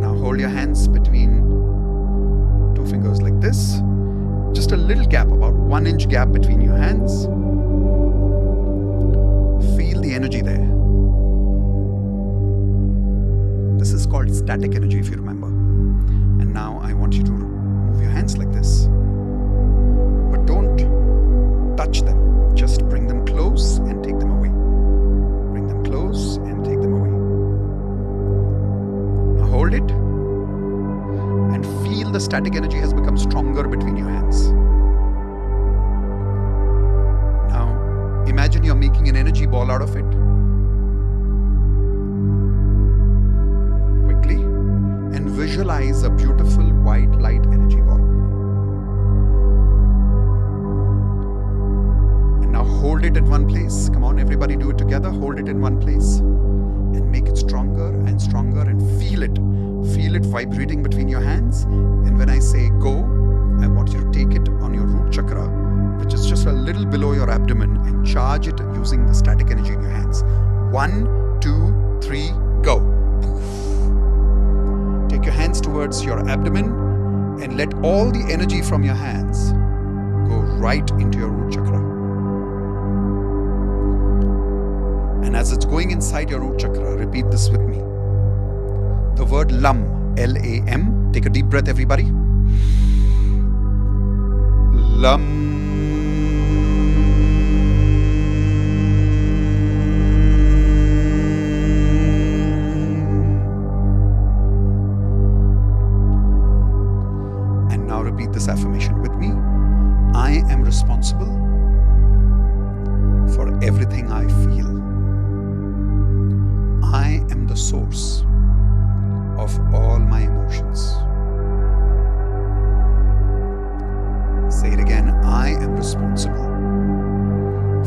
Now hold your hands between two fingers like this. Just a little gap, about 1 inch gap between your hands. Feel the energy there. This is called static energy, if you remember. And now I want you to move your hands like this. But don't touch them. Just bring them close and take them away. Bring them close and take them away. Now hold it and feel the static energy has become stronger between your hands. ball out of it. Quickly. And visualize a beautiful white light energy ball. And now hold it in one place. Come on, everybody, do it together. Hold it in one place. And make it stronger and stronger and feel it. Feel it vibrating between your hands. And when I say go, I want you to take it on your root chakra, which is just a little below your abdomen, and charge it using the static energy in your hands. 1, 2, 3, go. Take your hands towards your abdomen and let all the energy from your hands go right into your root chakra. And as it's going inside your root chakra, repeat this with me. The word LAM, L-A-M. Take a deep breath, everybody. LAM. And now repeat this affirmation with me. I am responsible for everything I feel. I am the source of all my emotions. Say it again. I am responsible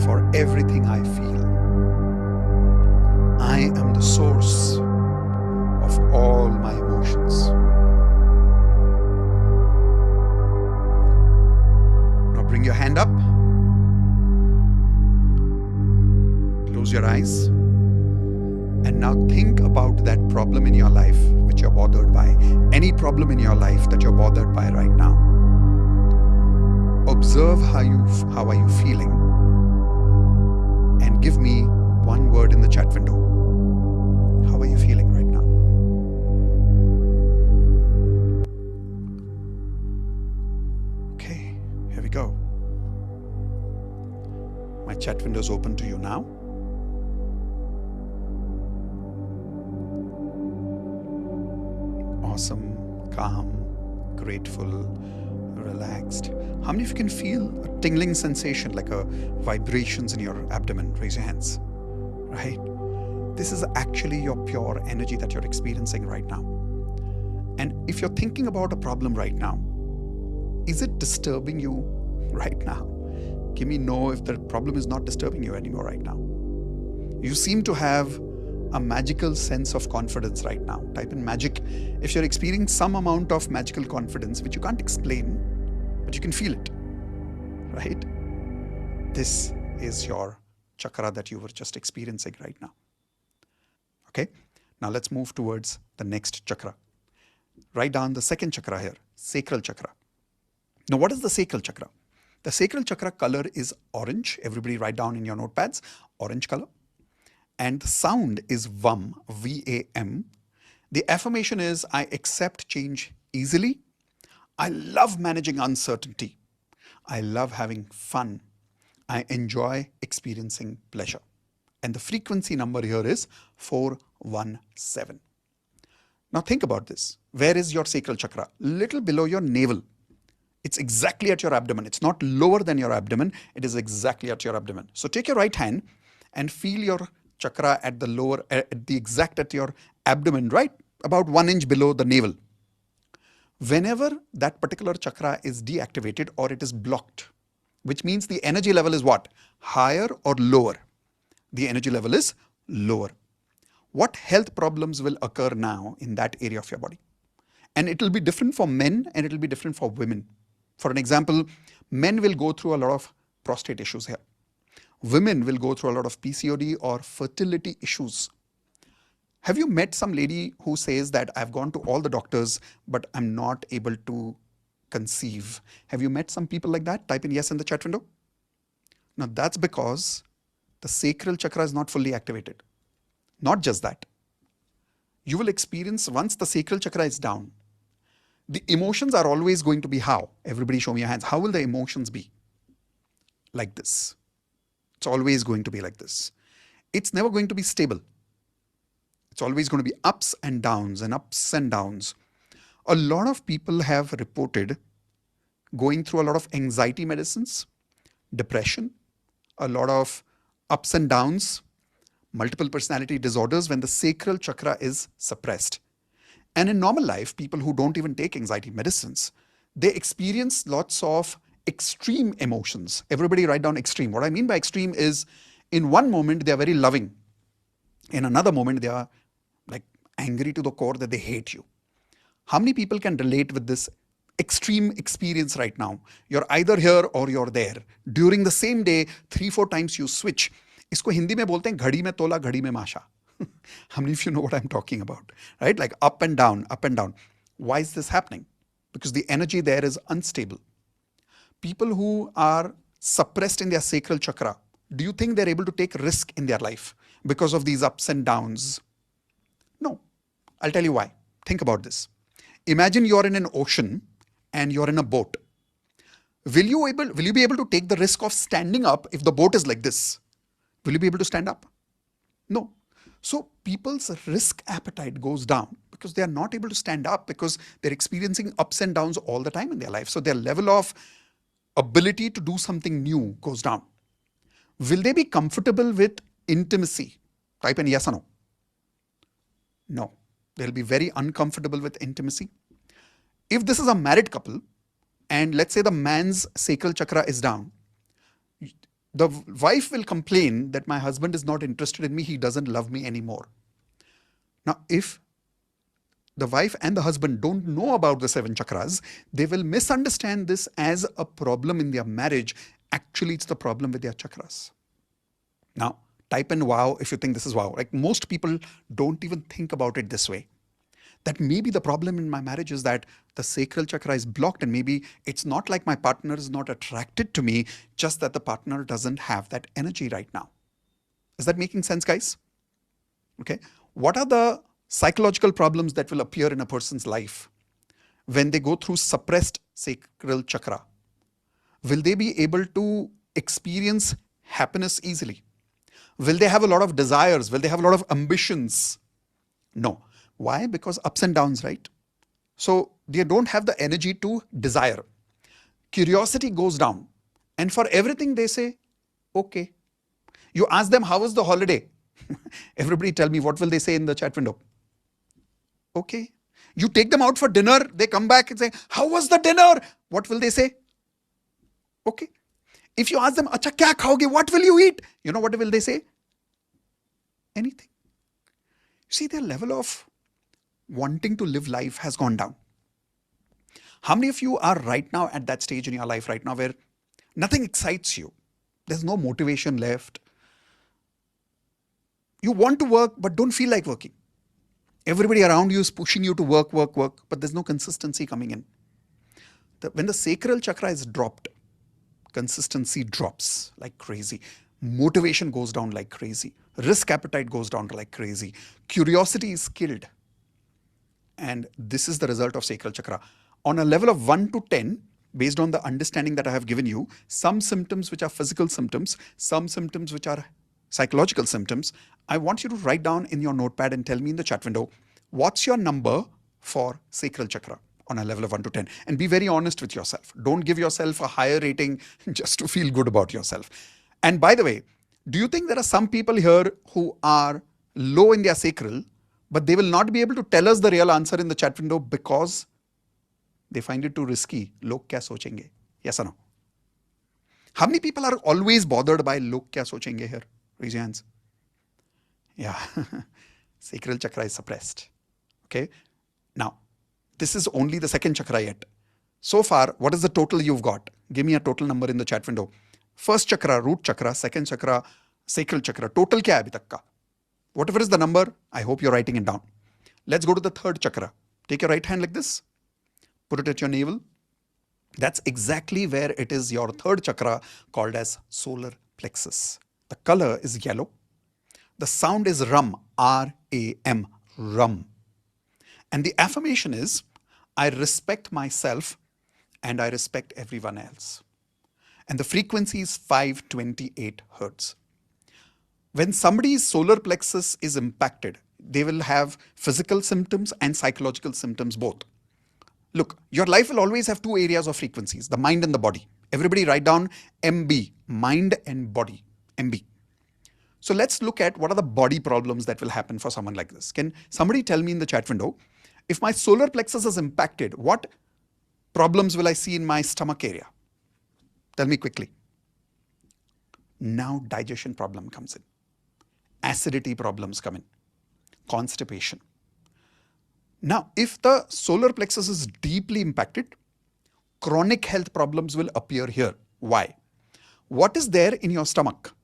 for everything I feel. I am the source of all my emotions. Now bring your hand up. Close your eyes. And now think about that problem in your life which you're bothered by. Any problem in your life that you're bothered by right now. Observe how are you feeling, and give me one word in the chat window. How are you feeling right now? Okay, here we go. My chat window is open to you now. Awesome, calm, grateful, relaxed. How many of you can feel a tingling sensation, like a vibrations in your abdomen? Raise your hands. Right? This is actually your pure energy that you're experiencing right now. And if you're thinking about a problem right now, is it disturbing you right now? Give me no if the problem is not disturbing you anymore right now. You seem to have a magical sense of confidence right now. Type in magic if you're experiencing some amount of magical confidence which you can't explain, but you can feel it, right? This is your chakra that you were just experiencing right now. Okay, now let's move towards the next chakra. Write down the second chakra here, sacral chakra. Now, what is the sacral chakra? The sacral chakra color is orange. Everybody write down in your notepads, orange color. And the sound is VAM, V-A-M. The affirmation is, I accept change easily. I love managing uncertainty. I love having fun. I enjoy experiencing pleasure. And the frequency number here is 417. Now think about this. Where is your sacral chakra? Little below your navel. It's exactly at your abdomen. It's not lower than your abdomen. It is exactly at your abdomen. So take your right hand and feel your chakra at the lower, at the exact at your abdomen, right? About 1 inch below the navel. Whenever that particular chakra is deactivated or it is blocked, which means the energy level is what? Higher or lower? The energy level is lower. What health problems will occur now in that area of your body? And it will be different for men and it will be different for women. For an example, men will go through a lot of prostate issues here. Women will go through a lot of PCOD or fertility issues. Have you met some lady who says that I've gone to all the doctors, but I'm not able to conceive? Have you met some people like that? Type in yes in the chat window. Now that's because the sacral chakra is not fully activated. Not just that. You will experience, once the sacral chakra is down, the emotions are always going to be how? Everybody show me your hands. How will the emotions be? Like this. It's always going to be like this. It's never going to be stable. It's always going to be ups and downs and ups and downs. A lot of people have reported going through a lot of anxiety medicines, depression, a lot of ups and downs, multiple personality disorders when the sacral chakra is suppressed. And in normal life, people who don't even take anxiety medicines, they experience lots of extreme emotions. Everybody write down extreme. What I mean by extreme is in one moment they are very loving. In another moment they are like angry to the core that they hate you. How many people can relate with this extreme experience right now? You're either here or you're there. During the same day, 3-4 times you switch. इसको हिंदी में बोलते हैं घड़ी में तोला घड़ी में माशा. How many of you know what I'm talking about? Right? Like up and down, up and down. Why is this happening? Because the energy there is unstable. People who are suppressed in their sacral chakra, do you think they're able to take risk in their life because of these ups and downs? No. I'll tell you why. Think about this. Imagine you're in an ocean and you're in a boat. Will you be able to take the risk of standing up if the boat is like this? Will you be able to stand up? No. So people's risk appetite goes down because they are not able to stand up because they're experiencing ups and downs all the time in their life. So their level of ability to do something new goes down. Will they be comfortable with intimacy? Type in yes or no. No. They'll be very uncomfortable with intimacy. If this is a married couple and let's say the man's sacral chakra is down, the wife will complain that my husband is not interested in me, he doesn't love me anymore. Now, if the wife and the husband don't know about the 7 chakras, they will misunderstand this as a problem in their marriage. Actually, it's the problem with their chakras. Now, type in wow if you think this is wow. Like most people don't even think about it this way. That maybe the problem in my marriage is that the sacral chakra is blocked and maybe it's not like my partner is not attracted to me, just that the partner doesn't have that energy right now. Is that making sense, guys? Okay. What are the psychological problems that will appear in a person's life when they go through suppressed sacral chakra? Will they be able to experience happiness easily? Will they have a lot of desires? Will they have a lot of ambitions? No. Why? Because ups and downs, right? So they don't have the energy to desire. Curiosity goes down. And for everything they say, okay. You ask them, how was the holiday? Everybody tell me, what will they say in the chat window? Okay. You take them out for dinner, they come back and say, how was the dinner? What will they say? Okay. If you ask them, acha kya khaoge? What will you eat? You know what will they say? Anything. See, their level of wanting to live life has gone down. How many of you are right now at that stage in your life right now where nothing excites you? There's no motivation left. You want to work but don't feel like working. Everybody around you is pushing you to work, but there's no consistency coming in. When the sacral chakra is dropped, consistency drops like crazy. Motivation goes down like crazy. Risk appetite goes down like crazy. Curiosity is killed. And this is the result of sacral chakra. On a level of 1 to 10, based on the understanding that I have given you, some symptoms which are physical symptoms, some symptoms which are psychological symptoms, I want you to write down in your notepad and tell me in the chat window, what's your number for sacral chakra on a level of 1 to 10? And be very honest with yourself. Don't give yourself a higher rating just to feel good about yourself. And by the way, do you think there are some people here who are low in their sacral, but they will not be able to tell us the real answer in the chat window because they find it too risky? Log kya sochenge? Yes or no? How many people are always bothered by log kya sochenge here? Raise your hands. Yeah. Sacral chakra is suppressed. Okay. Now, this is only the second chakra yet. So far, what is the total you've got? Give me a total number in the chat window. First chakra, root chakra. Second chakra, sacral chakra. Total kya hai abhi tak ka? Whatever is the number, I hope you're writing it down. Let's go to the third chakra. Take your right hand like this. Put it at your navel. That's exactly where it is your third chakra called as solar plexus. The color is yellow. The sound is rum, R-A-M, rum. And the affirmation is, I respect myself and I respect everyone else. And the frequency is 528 hertz. When somebody's solar plexus is impacted, they will have physical symptoms and psychological symptoms both. Look, your life will always have two areas of frequencies, the mind and the body. Everybody write down MB, mind and body, MB. So let's look at what are the body problems that will happen for someone like this. Can somebody tell me in the chat window, if my solar plexus is impacted, what problems will I see in my stomach area? Tell me quickly. Now digestion problem comes in. Acidity problems come in. Constipation. Now, if the solar plexus is deeply impacted, chronic health problems will appear here. Why? What is there in your stomach?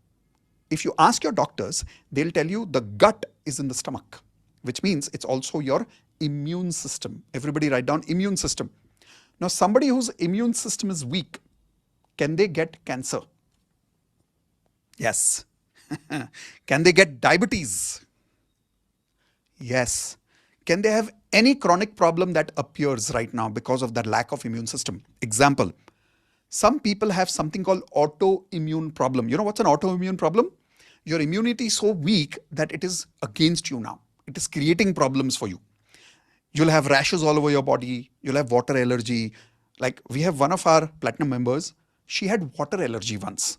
If you ask your doctors, they'll tell you the gut is in the stomach, which means it's also your immune system. Everybody write down immune system. Now, somebody whose immune system is weak, can they get cancer? Yes. Can they get diabetes? Yes. Can they have any chronic problem that appears right now because of that lack of immune system? Example, some people have something called autoimmune problem. You know what's an autoimmune problem? Your immunity is so weak that it is against you now. It is creating problems for you. You'll have rashes all over your body. You'll have water allergy. Like we have one of our platinum members, she had water allergy once.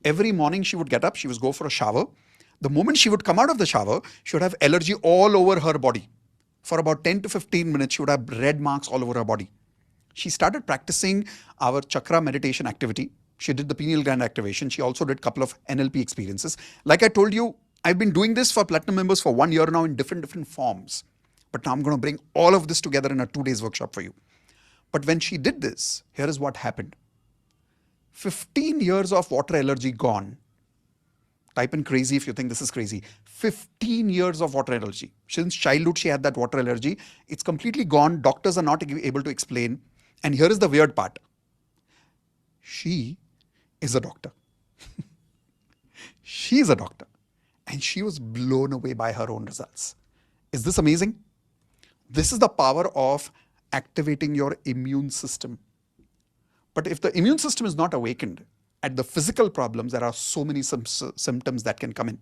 Every morning she would get up, she would go for a shower. The moment she would come out of the shower, she would have allergy all over her body. For about 10 to 15 minutes, she would have red marks all over her body. She started practicing our chakra meditation activity. She did the pineal gland activation. She also did a couple of NLP experiences. Like I told you, I've been doing this for platinum members for 1 year now in different forms. But now I'm going to bring all of this together in a 2 days workshop for you. But when she did this, here is what happened. 15 years of water allergy gone. Type in crazy if you think this is crazy. 15 years of water allergy. Since childhood she had that water allergy. It's completely gone. Doctors are not able to explain. And here is the weird part. She is a doctor. She is a doctor. And she was blown away by her own results. Is this amazing? This is the power of activating your immune system. But if the immune system is not awakened, at the physical problems, there are so many symptoms that can come in.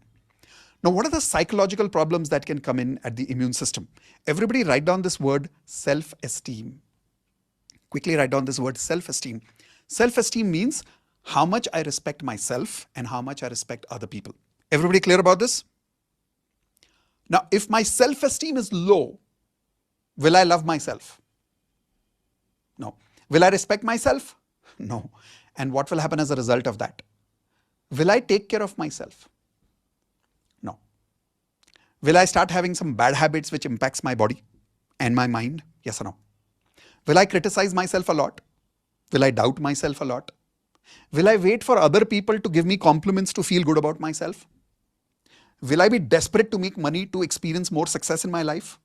Now, what are the psychological problems that can come in at the immune system? Everybody write down this word self-esteem. Quickly write down this word self-esteem. Self-esteem means how much I respect myself and how much I respect other people. Everybody clear about this? Now, if my self-esteem is low, will I love myself? No. Will I respect myself? No. And what will happen as a result of that? Will I take care of myself? No. Will I start having some bad habits which impacts my body and my mind? Yes or no? Will I criticize myself a lot? Will I doubt myself a lot? Will I wait for other people to give me compliments to feel good about myself? Will I be desperate to make money to experience more success in my life?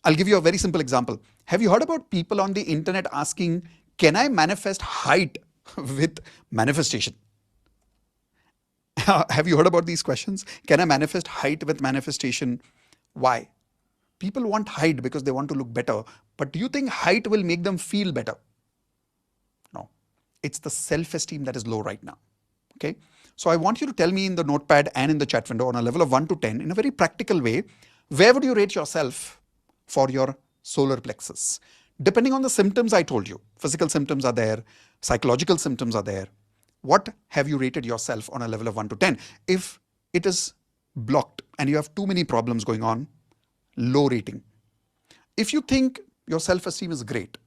I'll give you a very simple example. Have you heard about people on the internet asking, can I manifest height with manifestation? Have you heard about these questions? Can I manifest height with manifestation? Why? People want height because they want to look better. But do you think height will make them feel better? No. It's the self-esteem that is low right now. Okay. So I want you to tell me in the notepad and in the chat window on a level of 1 to 10 in a very practical way, where would you rate yourself for your solar plexus? Depending on the symptoms I told you, physical symptoms are there, psychological symptoms are there. What have you rated yourself on a level of 1 to 10? If it is blocked and you have too many problems going on, low rating. If you think your self-esteem is great,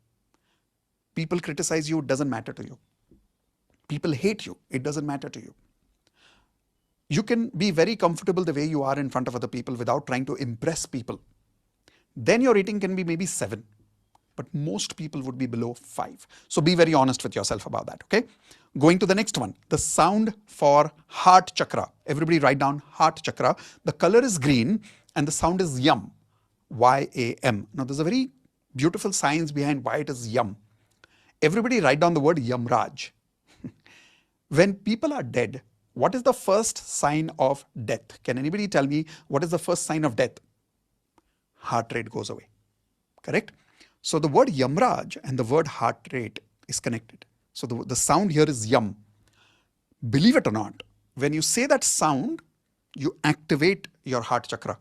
people criticize you, it doesn't matter to you. People hate you, it doesn't matter to you. You can be very comfortable the way you are in front of other people without trying to impress people. Then your rating can be maybe 7. But most people would be below 5. So be very honest with yourself about that, okay? Going to the next one, the sound for heart chakra. Everybody write down heart chakra. The color is green and the sound is yum, Y-A-M. Now there's a very beautiful science behind why it is yum. Everybody write down the word Yamraj. When people are dead, what is the first sign of death? Can anybody tell me what is the first sign of death? Heart rate goes away, correct? So the word Yamraj and the word heart rate is connected. So the sound here is yum. Believe it or not, when you say that sound, you activate your heart chakra.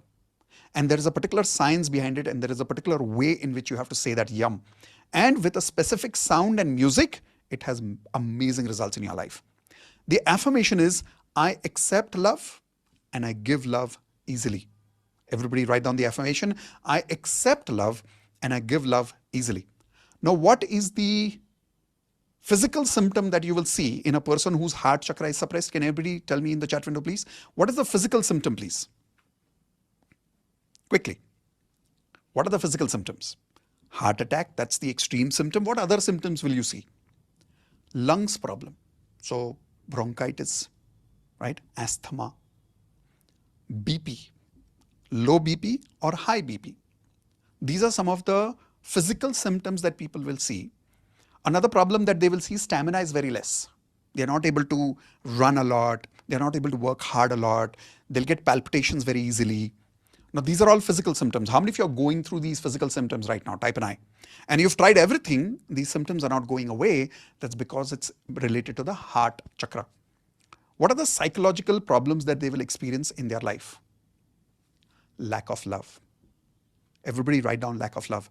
And there is a particular science behind it, and there is a particular way in which you have to say that yum. And with a specific sound and music, it has amazing results in your life. The affirmation is, I accept love and I give love easily. Everybody write down the affirmation. I accept love and I give love easily. Now, what is the physical symptom that you will see in a person whose heart chakra is suppressed? Can everybody tell me in the chat window, please? What is the physical symptom, please? Quickly. What are the physical symptoms? Heart attack, that's the extreme symptom. What other symptoms will you see? Lungs problem. So bronchitis, right? Asthma, BP, low BP or high BP. These are some of the physical symptoms that people will see. Another problem that they will see, stamina is very less. They're not able to run a lot. They're not able to work hard a lot. They'll get palpitations very easily. Now, these are all physical symptoms. How many of you are going through these physical symptoms right now? Type an I. And you've tried everything. These symptoms are not going away. That's because it's related to the heart chakra. What are the psychological problems that they will experience in their life? Lack of love. Everybody write down lack of love.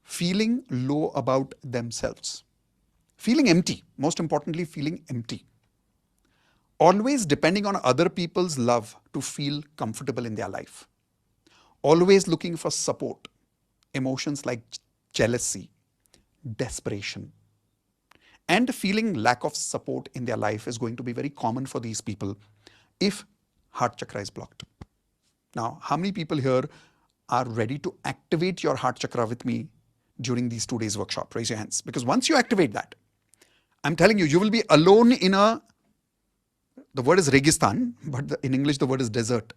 Feeling low about themselves. Feeling empty. Most importantly, feeling empty. Always depending on other people's love to feel comfortable in their life. Always looking for support. Emotions like jealousy, desperation, and feeling lack of support in their life is going to be very common for these people if heart chakra is blocked. Now, how many people here are ready to activate your heart chakra with me during these 2 days workshop? Raise your hands. Because once you activate that, I'm telling you, you will be alone in the word is Registan, but in English the word is desert.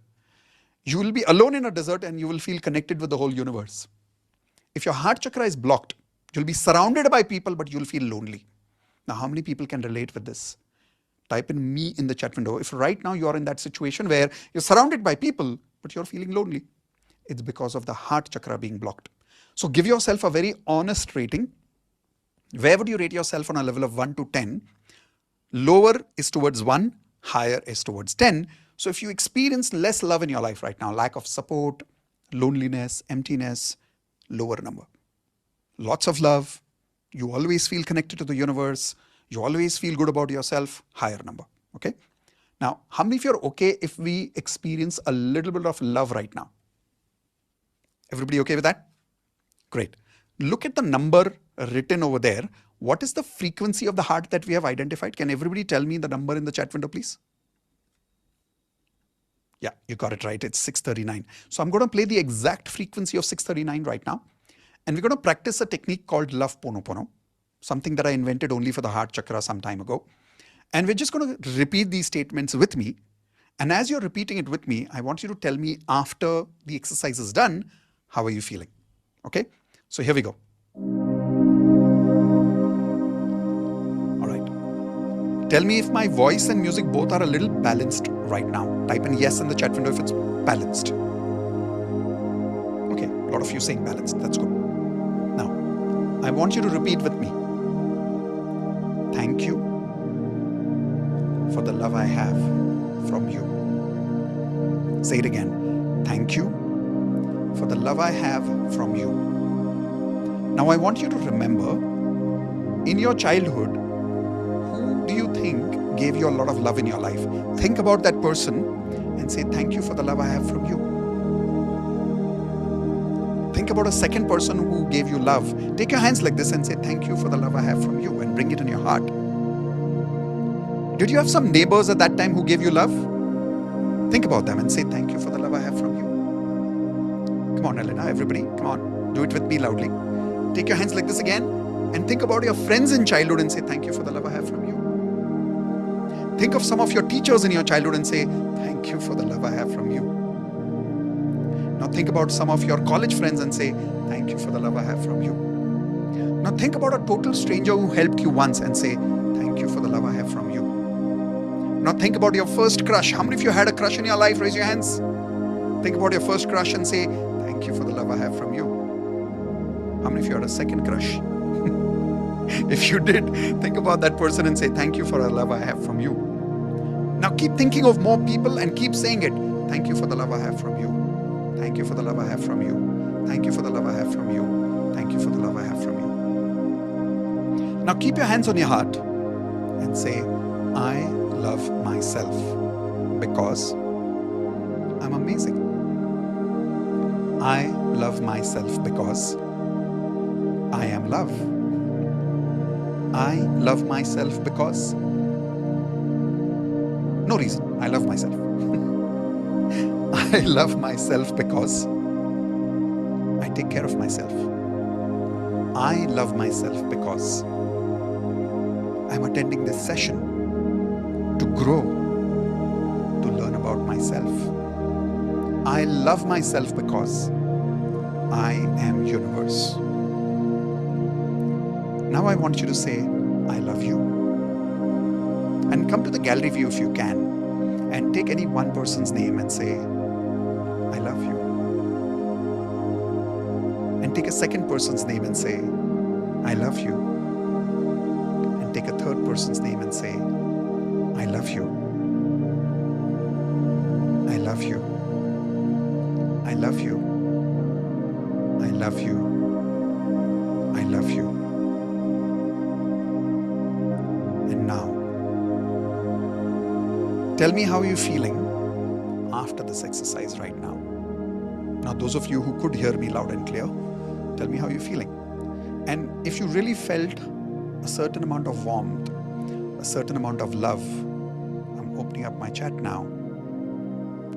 You will be alone in a desert and you will feel connected with the whole universe. If your heart chakra is blocked, you'll be surrounded by people, but you'll feel lonely. Now, how many people can relate with this? Type in me in the chat window. If right now you're in that situation where you're surrounded by people, but you're feeling lonely, it's because of the heart chakra being blocked. So give yourself a very honest rating. Where would you rate yourself on a level of 1 to 10? Lower is towards 1, higher is towards 10. So if you experience less love in your life right now, lack of support, loneliness, emptiness, lower number. Lots of love, you always feel connected to the universe, you always feel good about yourself, higher number. Okay. Now, how many of you are okay if we experience a little bit of love right now? Everybody okay with that? Great. Look at the number written over there. What is the frequency of the heart that we have identified? Can everybody tell me the number in the chat window, please? Yeah, you got it right. It's 639. So I'm going to play the exact frequency of 639 right now. And we're going to practice a technique called Love Ponopono, something that I invented only for the heart chakra some time ago. And we're just going to repeat these statements with me. And as you're repeating it with me, I want you to tell me after the exercise is done, how are you feeling? Okay, so here we go. All right. Tell me if my voice and music both are a little balanced right now. Type in yes in the chat window if it's balanced. Okay, a lot of you saying balanced. That's good. Now, I want you to repeat with me. Thank you for the love I have from you. Say it again. Thank you for the love I have from you. Now I want you to remember, in your childhood, who do you think gave you a lot of love in your life? Think about that person and say, thank you for the love I have from you. Think about a second person who gave you love. Take your hands like this and say, thank you for the love I have from you, and bring it in your heart. Did you have some neighbors at that time who gave you love? Think about them and say, thank you for the love I have from you. Come on, Elena, everybody, come on. Do it with me loudly. Take your hands like this again and think about your friends in childhood and say, thank you for the love I have from you. Think of some of your teachers in your childhood and say, thank you for the love I have from you. Now think about some of your college friends and say, thank you for the love I have from you. Now think about a total stranger who helped you once and say, thank you for the love I have from you. Now think about your first crush. How many of you had a crush in your life? Raise your hands. Think about your first crush and say, thank you for the love I have from you. How many of you had a second crush? If you did, think about that person and say, thank you for the love I have from you. Now keep thinking of more people and keep saying it. Thank you for the love I have from you. Thank you for the love I have from you. Thank you for the love I have from you. Thank you for the love I have from you. Now keep your hands on your heart and say, I love myself because I'm amazing. I love myself because I am love. I love myself because no reason. I love myself. I love myself because I take care of myself. I love myself because I'm attending this session to grow, to learn about myself. I love myself because I am universe. Now I want you to say, I love you. And come to the gallery view if you can, and take any one person's name and say, I love you. And take a second person's name and say, I love you. And take a third person's name and say, I love you. I love you. I love you. I love you. I love you. And now, tell me how you're feeling after this exercise right now. Now, those of you who could hear me loud and clear, tell me how you're feeling. And if you really felt a certain amount of warmth, a certain amount of love, I'm opening up my chat now.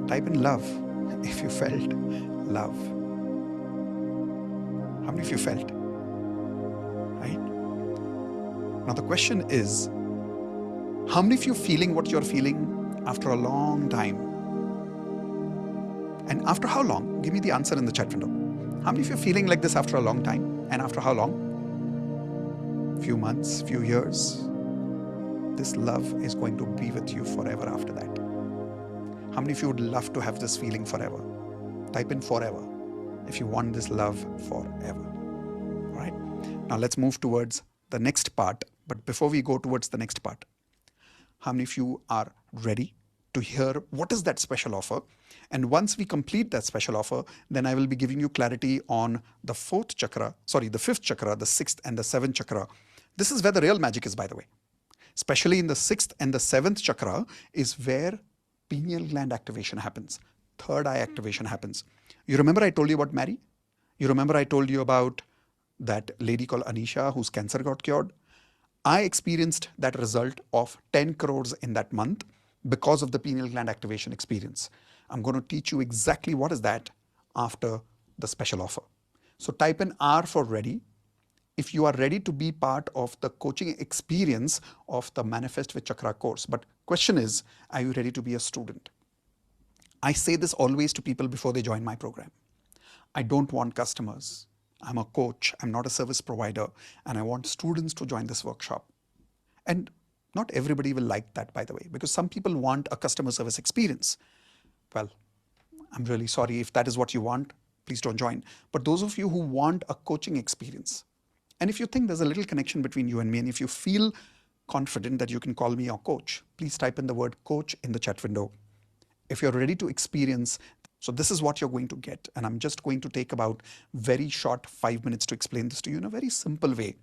Type in love if you felt love. How many of you felt? Right? Now the question is, how many of you feeling what you're feeling after a long time? And after how long? Give me the answer in the chat window. How many of you feeling like this after a long time? And after how long? Few months, few years. This love is going to be with you forever after that. How many of you would love to have this feeling forever? Type in forever if you want this love forever. All right? Now let's move towards the next part. But before we go towards the next part, how many of you are ready to hear what is that special offer? And once we complete that special offer, then I will be giving you clarity on the fifth chakra, the sixth and the seventh chakra. This is where the real magic is, by the way. Especially in the sixth and the seventh chakra is where pineal gland activation happens. Third eye activation happens. You remember I told you about Mary? You remember I told you about that lady called Anisha whose cancer got cured? I experienced that result of 10 crores in that month because of the pineal gland activation experience. I'm going to teach you exactly what is that after the special offer. So type in R for ready if you are ready to be part of the coaching experience of the Manifest with Chakra course. But question is, are you ready to be a student? I say this always to people before they join my program. I don't want customers. I'm a coach. I'm not a service provider. And I want students to join this workshop. And not everybody will like that, by the way, because some people want a customer service experience. Well, I'm really sorry if that is what you want, please don't join. But those of you who want a coaching experience, and if you think there's a little connection between you and me, and if you feel confident that you can call me your coach, please type in the word coach in the chat window. If you're ready to experience, so this is what you're going to get. And I'm just going to take about very short 5 minutes to explain this to you in a very simple way,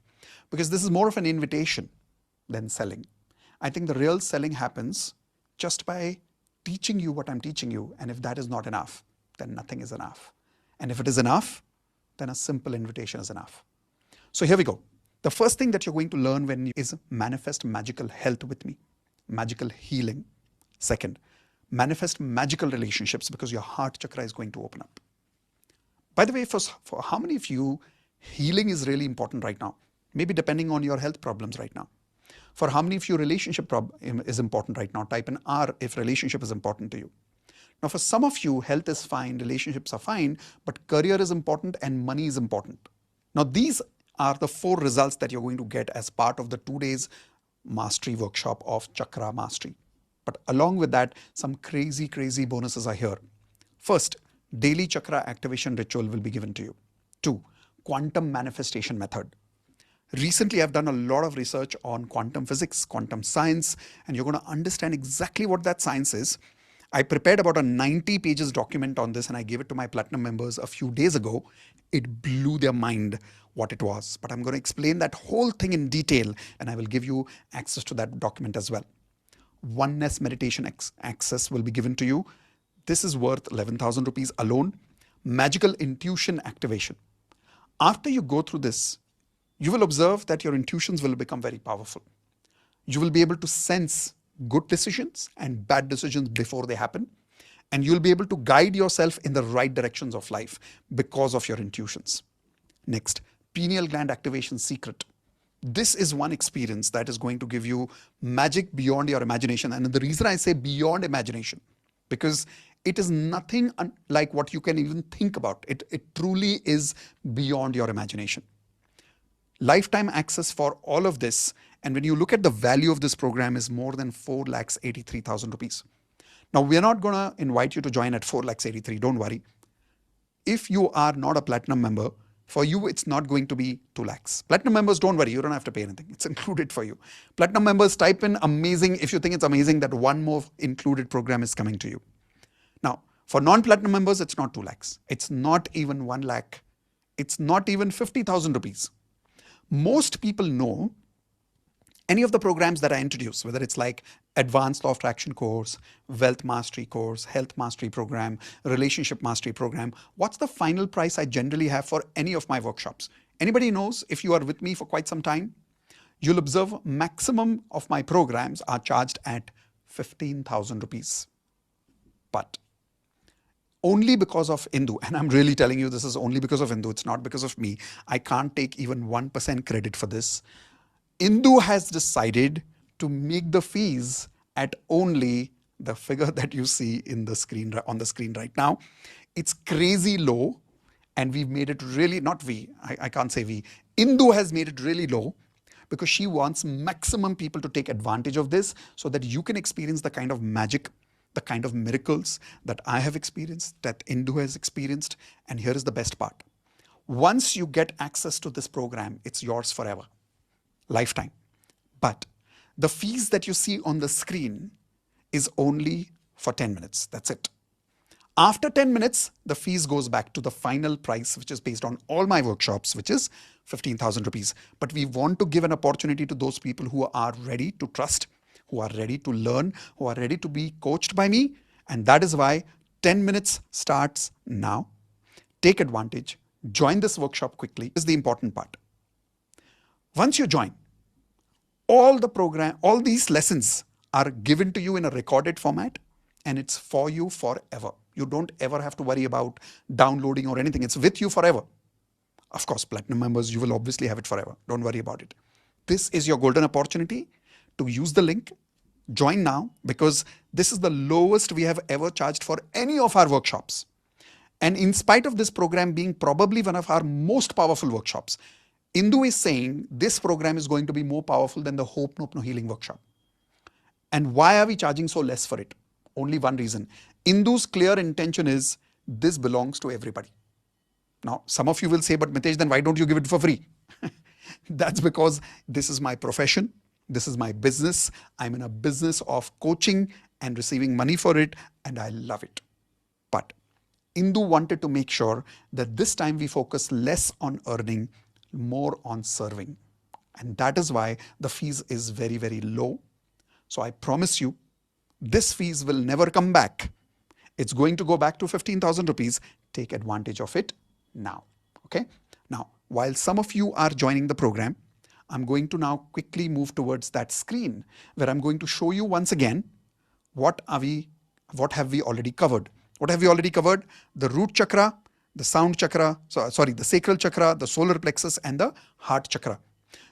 because this is more of an invitation than selling. I think the real selling happens just by teaching you what I'm teaching you. And if that is not enough, then nothing is enough. And if it is enough, then a simple invitation is enough. So here we go. The first thing that you're going to learn is manifest magical health with me, magical healing. Second, manifest magical relationships because your heart chakra is going to open up. By the way, for how many of you, healing is really important right now? Maybe depending on your health problems right now. For how many of you, relationship is important right now? Type in R if relationship is important to you. Now, for some of you, health is fine, relationships are fine, but career is important and money is important. Now, these are the 4 results that you're going to get as part of the 2 days mastery workshop of Chakra Mastery. But along with that, some crazy bonuses are here. First, daily chakra activation ritual will be given to you. 2, quantum manifestation method. Recently, I've done a lot of research on quantum physics, quantum science, and you're going to understand exactly what that science is. I prepared about a 90 pages document on this and I gave it to my platinum members a few days ago. It blew their mind what it was. But I'm going to explain that whole thing in detail and I will give you access to that document as well. oneness meditation access will be given to you. This is worth 11,000 rupees alone. Magical intuition activation. After you go through this, you will observe that your intuitions will become very powerful. You will be able to sense good decisions and bad decisions before they happen. And you'll be able to guide yourself in the right directions of life because of your intuitions. Next, pineal gland activation secret. This is one experience that is going to give you magic beyond your imagination. And the reason I say beyond imagination, because it is nothing like what you can even think about. It truly is beyond your imagination. Lifetime access for all of this. And when you look at the value of this program is more than 4,83,000 rupees. Now, we're not going to invite you to join at 4,83,000. Don't worry. If you are not a platinum member, for you, it's not going to be 2 lakhs. Platinum members, don't worry. You don't have to pay anything. It's included for you. Platinum members, type in amazing if you think it's amazing that one more included program is coming to you. Now, for non-platinum members, it's not 2 lakhs. It's not even 1 lakh. It's not even 50,000 rupees. Most people know any of the programs that I introduce, whether it's like Advanced Law of Attraction course, Wealth Mastery course, Health Mastery program, Relationship Mastery program, what's the final price I generally have for any of my workshops? Anybody knows? If you are with me for quite some time, you'll observe maximum of my programs are charged at 15,000 rupees. But only because of Indu, and I'm really telling you this is only because of Indu, it's not because of me. I can't take even 1% credit for this. Indu has decided to make the fees at only the figure that you see in the screen on the screen right now. It's crazy low, and we've made it really, not we, I can't say we. Indu has made it really low because she wants maximum people to take advantage of this so that you can experience the kind of magic, the kind of miracles that I have experienced, that Indu has experienced. And here is the best part. Once you get access to this program, it's yours forever. Lifetime. But the fees that you see on the screen is only for 10 minutes. That's it. After 10 minutes, the fees goes back to the final price, which is based on all my workshops, which is 15,000 rupees. But we want to give an opportunity to those people who are ready to trust, who are ready to learn, who are ready to be coached by me. And that is why 10 minutes starts now. Take advantage. Join this workshop quickly. This is the important part. Once you join, all these lessons are given to you in a recorded format, and it's for you forever. You don't ever have to worry about downloading or anything. It's with you forever. Of course, platinum members, you will obviously have it forever. Don't worry about it. This is your golden opportunity to use the link. Join now, because this is the lowest we have ever charged for any of our workshops. And in spite of this program being probably one of our most powerful workshops, Indu is saying this program is going to be more powerful than the Hope No Healing workshop. And why are we charging so less for it? Only one reason. Indu's clear intention is this belongs to everybody. Now, some of you will say, but Mitesh, then why don't you give it for free? That's because this is my profession. This is my business. I'm in a business of coaching and receiving money for it, and I love it. But Indu wanted to make sure that this time we focus less on earning, more on serving. And that is why the fees is very, very low. So I promise you, this fees will never come back. It's going to go back to 15,000 rupees. Take advantage of it now. Okay. Now, while some of you are joining the program, I'm going to now quickly move towards that screen where I'm going to show you once again what have we already covered. What have we already covered? The root chakra, the sound chakra, the sacral chakra, the solar plexus, and the heart chakra.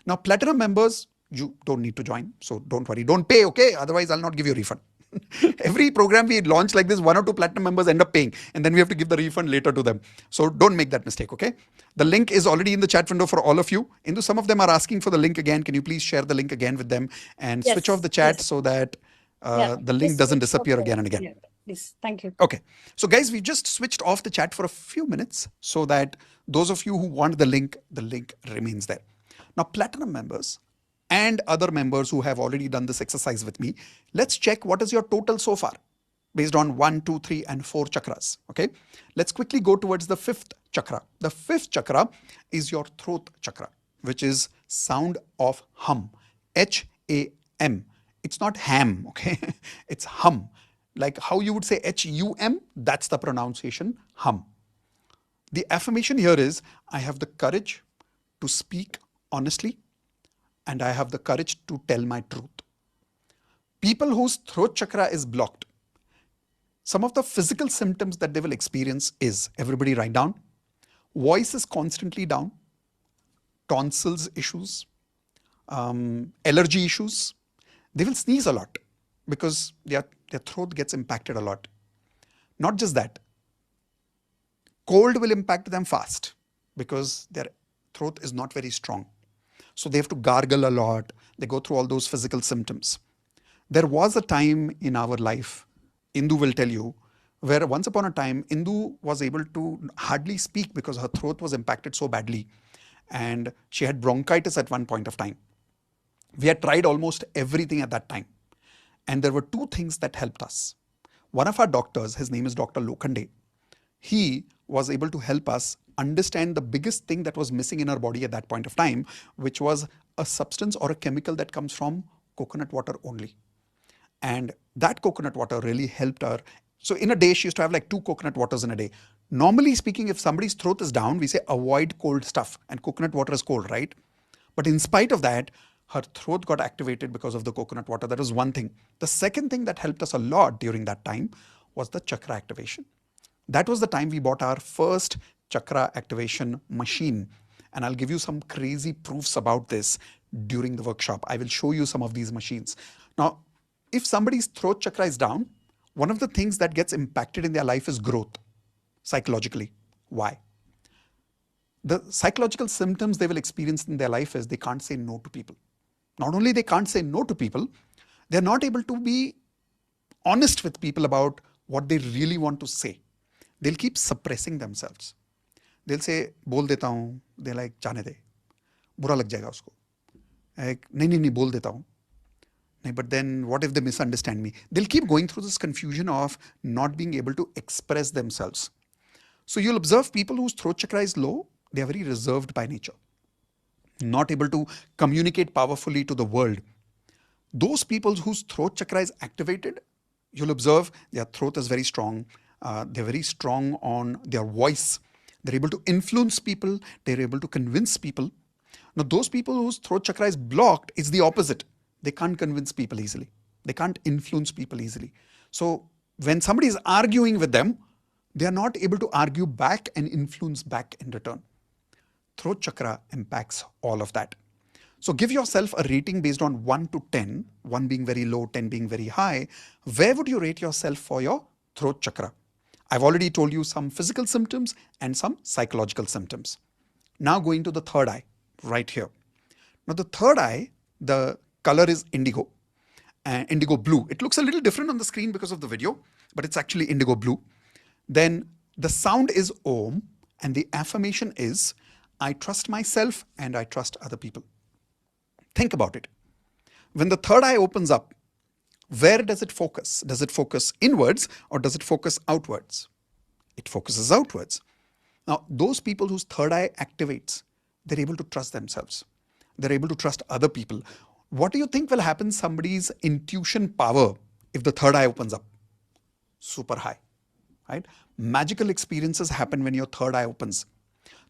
Now, platinum members, you don't need to join. So don't worry. Don't pay, okay? Otherwise, I'll not give you a refund. Every program we launch like this, 1 or 2 platinum members end up paying, and then we have to give the refund later to them. So don't make that mistake, okay? The link is already in the chat window for all of you. Indu, some of them are asking for the link again. Can you please share the link again with them and switch off the chat so that the link doesn't disappear again and again? Yeah, please. Thank you. Okay. So guys, we've just switched off the chat for a few minutes so that those of you who want the link remains there. Now, platinum members and other members who have already done this exercise with me, let's check what is your total so far based on 1, 2, 3, and 4 chakras. Okay. Let's quickly go towards the 5th chakra. The 5th chakra is your throat chakra, which is sound of hum, H-A-M. It's not ham, okay? It's hum. Like how you would say H-U-M, that's the pronunciation, hum. The affirmation here is, I have the courage to speak honestly, and I have the courage to tell my truth. People whose throat chakra is blocked, some of the physical symptoms that they will experience is, everybody write down, voice is constantly down, tonsils issues, allergy issues. They will sneeze a lot because their throat gets impacted a lot. Not just that, cold will impact them fast because their throat is not very strong. So they have to gargle a lot. They go through all those physical symptoms. There was a time in our life, Indu will tell you, where once upon a time, Indu was able to hardly speak because her throat was impacted so badly. And she had bronchitis at one point of time. We had tried almost everything at that time. And there were two things that helped us. One of our doctors, his name is Dr. Lokhande, he was able to help us understand the biggest thing that was missing in our body at that point of time, which was a substance or a chemical that comes from coconut water only. And that coconut water really helped her. So in a day, she used to have like 2 coconut waters in a day. Normally speaking, if somebody's throat is down, we say avoid cold stuff, and coconut water is cold, right? But in spite of that, her throat got activated because of the coconut water. That was one thing. The second thing that helped us a lot during that time was the chakra activation. That was the time we bought our first chakra activation machine. And I'll give you some crazy proofs about this during the workshop. I will show you some of these machines. Now, if somebody's throat chakra is down, one of the things that gets impacted in their life is growth, psychologically. Why? The psychological symptoms they will experience in their life is they can't say no to people. Not only they can't say no to people, they're not able to be honest with people about what they really want to say. They'll keep suppressing themselves. They'll say, बोल देता हूँ. They're like, जाने दे. बुरा लग जाएगा उसको. नहीं, बोल देता हूँ. But then what if they misunderstand me? They'll keep going through this confusion of not being able to express themselves. So you'll observe people whose throat chakra is low, they are very reserved by nature. Not able to communicate powerfully to the world. Those people whose throat chakra is activated, you'll observe their throat is very strong. They're very strong on their voice. They're able to influence people. They're able to convince people. Now, those people whose throat chakra is blocked, it's the opposite. They can't convince people easily. They can't influence people easily. So when somebody is arguing with them, they are not able to argue back and influence back in return. Throat chakra impacts all of that. So give yourself a rating based on 1 to 10, 1 being very low, 10 being very high. Where would you rate yourself for your throat chakra? I've already told you some physical symptoms and some psychological symptoms. Now going to the third eye, right here. Now the third eye, the color is indigo, indigo blue. It looks a little different on the screen because of the video, but it's actually indigo blue. Then the sound is Om, and the affirmation is, I trust myself and I trust other people. Think about it. When the third eye opens up, where does it focus? Does it focus inwards or does it focus outwards? It focuses outwards. Now, those people whose third eye activates, they're able to trust themselves. They're able to trust other people. What do you think will happen somebody's intuition power if the third eye opens up? Super high, right? Magical experiences happen when your third eye opens.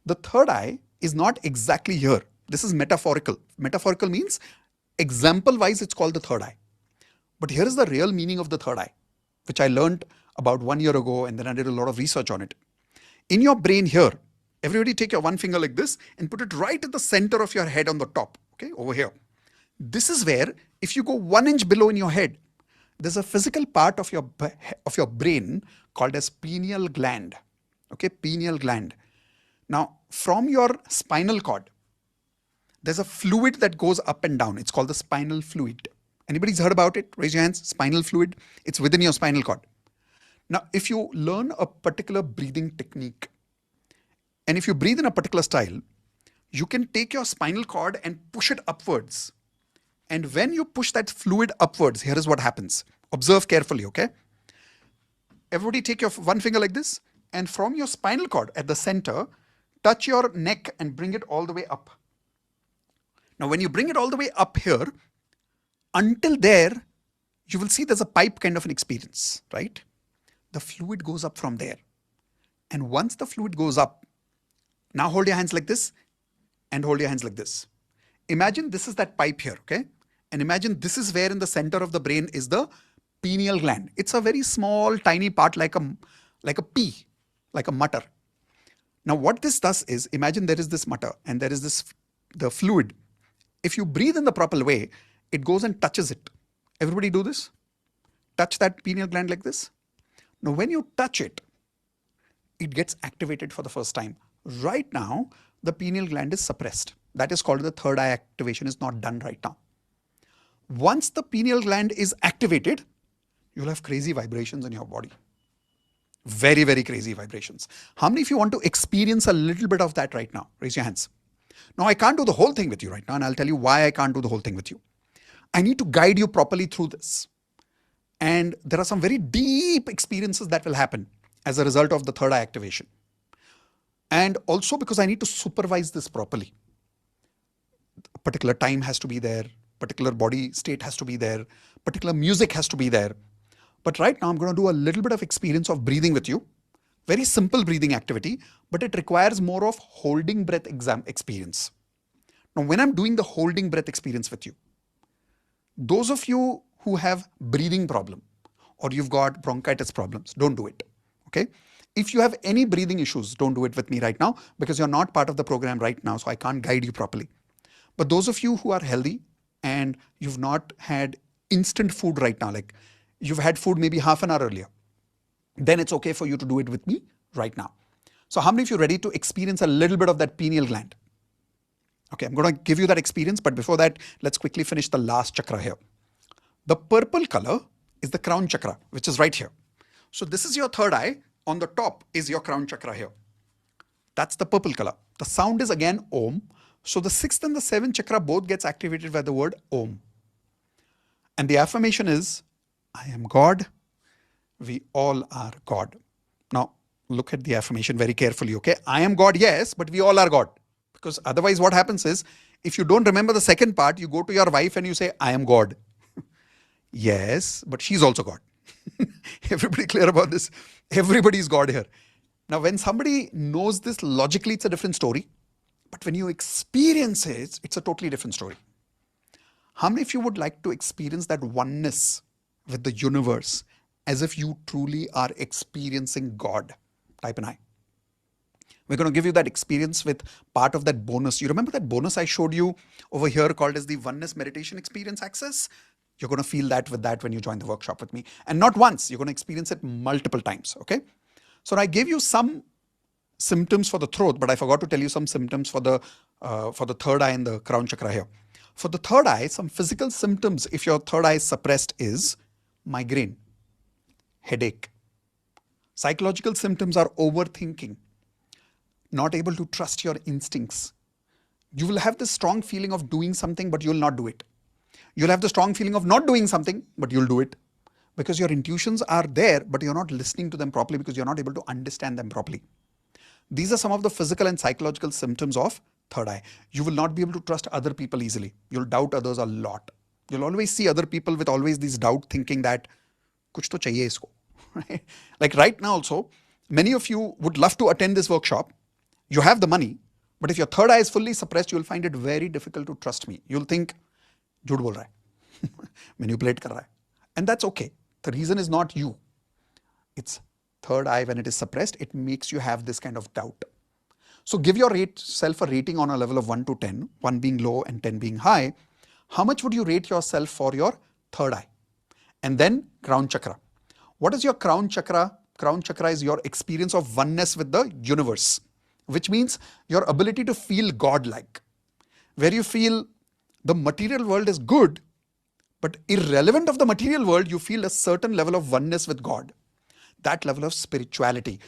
The third eye is not exactly here. This is metaphorical. Metaphorical means example-wise it's called the third eye. But here is the real meaning of the third eye, which I learned about 1 year ago, and then I did a lot of research on it. In your brain here, everybody take your one finger like this and put it right at the center of your head on the top, okay, over here. This is where, if you go 1 inch below in your head, there's a physical part of your brain called as pineal gland, okay, pineal gland. Now, from your spinal cord, there's a fluid that goes up and down. It's called the spinal fluid. Anybody's heard about it? Raise your hands. Spinal fluid. It's within your spinal cord. Now, if you learn a particular breathing technique, and if you breathe in a particular style, you can take your spinal cord and push it upwards. And when you push that fluid upwards, here is what happens. Observe carefully, okay? Everybody take your one finger like this, and from your spinal cord at the center, touch your neck and bring it all the way up. Now, when you bring it all the way up here, Until there, you will see there's a pipe kind of an experience, right? The fluid goes up from there. And once the fluid goes up, now hold your hands like this and hold your hands like this. Imagine this is that pipe here, okay? And imagine this is where in the center of the brain is the pineal gland. It's a very small, tiny part like a pea, like a mutter. Now what this does is, imagine there is this mutter and there is the fluid. If you breathe in the proper way, it goes and touches it. Everybody do this? Touch that pineal gland like this. Now when you touch it, it gets activated for the first time. Right now, the pineal gland is suppressed. That is called the third eye activation is not done right now. Once the pineal gland is activated, you'll have crazy vibrations in your body. Very, very crazy vibrations. How many of you want to experience a little bit of that right now? Raise your hands. Now, I can't do the whole thing with you right now, and I'll tell you why I can't do the whole thing with you. I need to guide you properly through this. And there are some very deep experiences that will happen as a result of the third eye activation. And also because I need to supervise this properly. A particular time has to be there, particular body state has to be there, particular music has to be there. But right now I'm going to do a little bit of experience of breathing with you. Very simple breathing activity, but it requires more of holding breath experience. Now when I'm doing the holding breath experience with you, those of you who have breathing problem or you've got bronchitis problems, don't do it. Okay? If you have any breathing issues, don't do it with me right now because you're not part of the program right now, so I can't guide you properly. But those of you who are healthy and you've not had instant food right now, like you've had food maybe half an hour earlier, then it's okay for you to do it with me right now. So how many of you are ready to experience a little bit of that pineal gland? Okay, I'm going to give you that experience, but before that, let's quickly finish the last chakra here. The purple color is the crown chakra, which is right here. So this is your third eye. On the top is your crown chakra here. That's the purple color. The sound is again Om. So the sixth and the seventh chakra both gets activated by the word Om. And the affirmation is, I am God. We all are God. Now, look at the affirmation very carefully, okay? I am God, yes, but we all are God. Because otherwise what happens is, if you don't remember the second part, you go to your wife and you say, I am God. Yes, but she's also God. Everybody clear about this? Everybody is God here. Now, when somebody knows this logically, it's a different story. But when you experience it, it's a totally different story. How many of you would like to experience that oneness with the universe as if you truly are experiencing God? Type an I. We're going to give you that experience with part of that bonus. You remember that bonus I showed you over here called as the Oneness Meditation Experience Access? You're going to feel that with that when you join the workshop with me. And not once, you're going to experience it multiple times, okay? So I gave you some symptoms for the throat, but I forgot to tell you some symptoms for the third eye and the crown chakra here. For the third eye, some physical symptoms, if your third eye is suppressed, is migraine, headache. Psychological symptoms are overthinking, not able to trust your instincts. You will have this strong feeling of doing something, but you'll not do it. You'll have the strong feeling of not doing something, but you'll do it. Because your intuitions are there, but you're not listening to them properly because you're not able to understand them properly. These are some of the physical and psychological symptoms of third eye. You will not be able to trust other people easily. You'll doubt others a lot. You'll always see other people with always this doubt thinking that, kuch to chahiye isko. Right? Like right now also, many of you would love to attend this workshop. You have the money, but if your third eye is fully suppressed, you'll find it very difficult to trust me. You'll think, झूठ बोल रहा है, manipulate कर रहा है. And that's okay. The reason is not you. It's third eye when it is suppressed, it makes you have this kind of doubt. So give yourself a rating on a level of 1 to 10, 1 being low and 10 being high. How much would you rate yourself for your third eye? And then crown chakra. What is your crown chakra? Crown chakra is your experience of oneness with the universe, which means your ability to feel God-like, where you feel the material world is good, but irrelevant of the material world, you feel a certain level of oneness with God. That level of spirituality.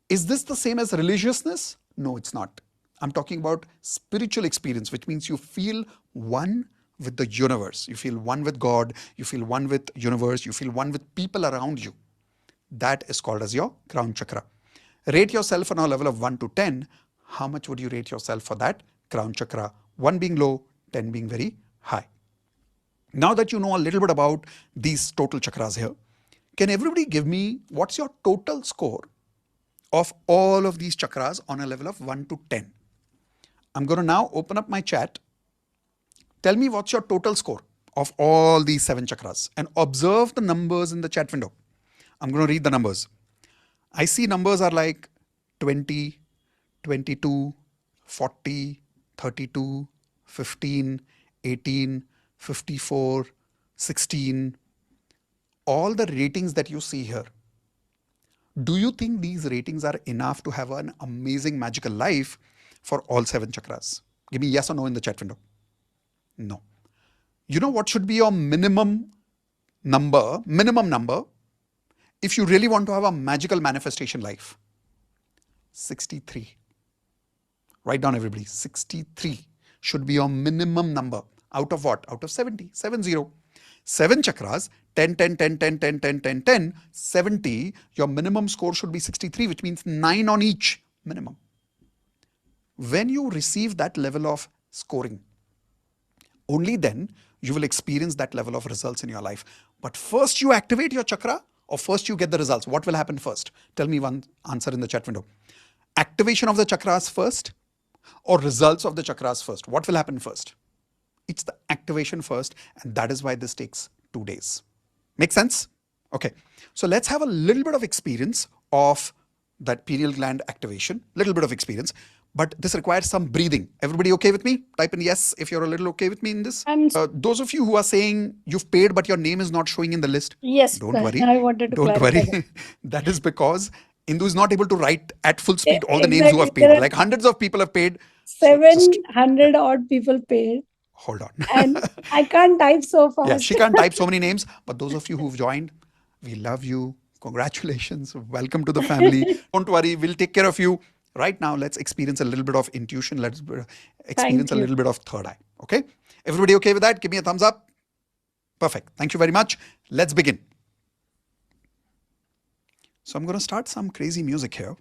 Is this the same as religiousness? No, it's not. I'm talking about spiritual experience, which means you feel one with the universe. You feel one with God. You feel one with universe. You feel one with people around you. That is called as your crown chakra. Rate yourself on a level of 1 to 10. How much would you rate yourself for that crown chakra? 1 being low, 10 being very high. Now that you know a little bit about these total chakras here, can everybody give me what's your total score of all of these chakras on a level of 1 to 10? I'm going to now open up my chat. Tell me what's your total score of all these 7 chakras and observe the numbers in the chat window. I'm going to read the numbers. I see numbers are like 20, 22, 40, 32, 15, 18, 54, 16. All the ratings that you see here. Do you think these ratings are enough to have an amazing magical life for all 7 chakras? Give me yes or no in the chat window. No. You know what should be your minimum number if you really want to have a magical manifestation life? 63. Write down everybody. 63 should be your minimum number. Out of what? Out of 70. 70. 7 chakras, 10, 10, 10, 10, 10, 10, 10, 10, 70. Your minimum score should be 63, which means 9 on each minimum. When you receive that level of scoring, only then you will experience that level of results in your life. But first you activate your chakra or first you get the results. What will happen first? Tell me one answer in the chat window. Activation of the chakras first or results of the chakras first? What will happen first? It's the activation first, and that is why this takes 2 days. Make sense? Okay. So let's have a little bit of experience of that pineal gland activation. Little bit of experience. But this requires some breathing. Everybody okay with me? Type in yes if you're a little okay with me in this. Those of you who are saying you've paid but your name is not showing in the list, Yes, don't worry. I wanted to Don't clarify worry. That is because Indu is not able to write at full that. speed all the names who have Exactly. paid. There are Like hundreds of people have paid. So just 700 odd people paid, hold on. and I can't type so fast. Yeah, she can't type so many names. But those of you who've joined, we love you. Congratulations. Welcome to the family. Don't worry. We'll take care of you. Right now, let's experience a little bit of intuition. Let's experience a you. little bit of third eye. Okay? Everybody okay with that? Give me a thumbs up. Perfect. Thank you very much. Let's begin. So I'm going to start some crazy music here.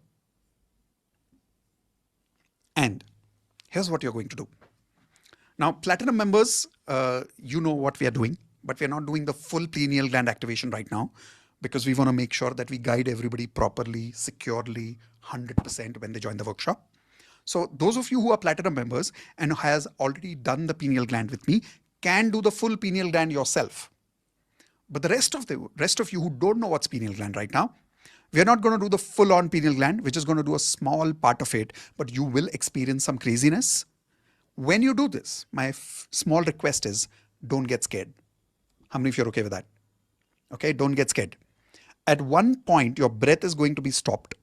And here's what you're going to do. Now, Platinum members, you know what we are doing, but we are not doing the full pineal gland activation right now because we want to make sure that we guide everybody properly, securely, 100% when they join the workshop. So those of you who are Platinum members and has already done the pineal gland with me can do the full pineal gland yourself. But the rest of you who don't know what's pineal gland right now, we are not going to do the full-on pineal gland, which is going to do a small part of it, but you will experience some craziness. When you do this, my small request is don't get scared. How many of you are okay with that? Okay, don't get scared. At one point, your breath is going to be stopped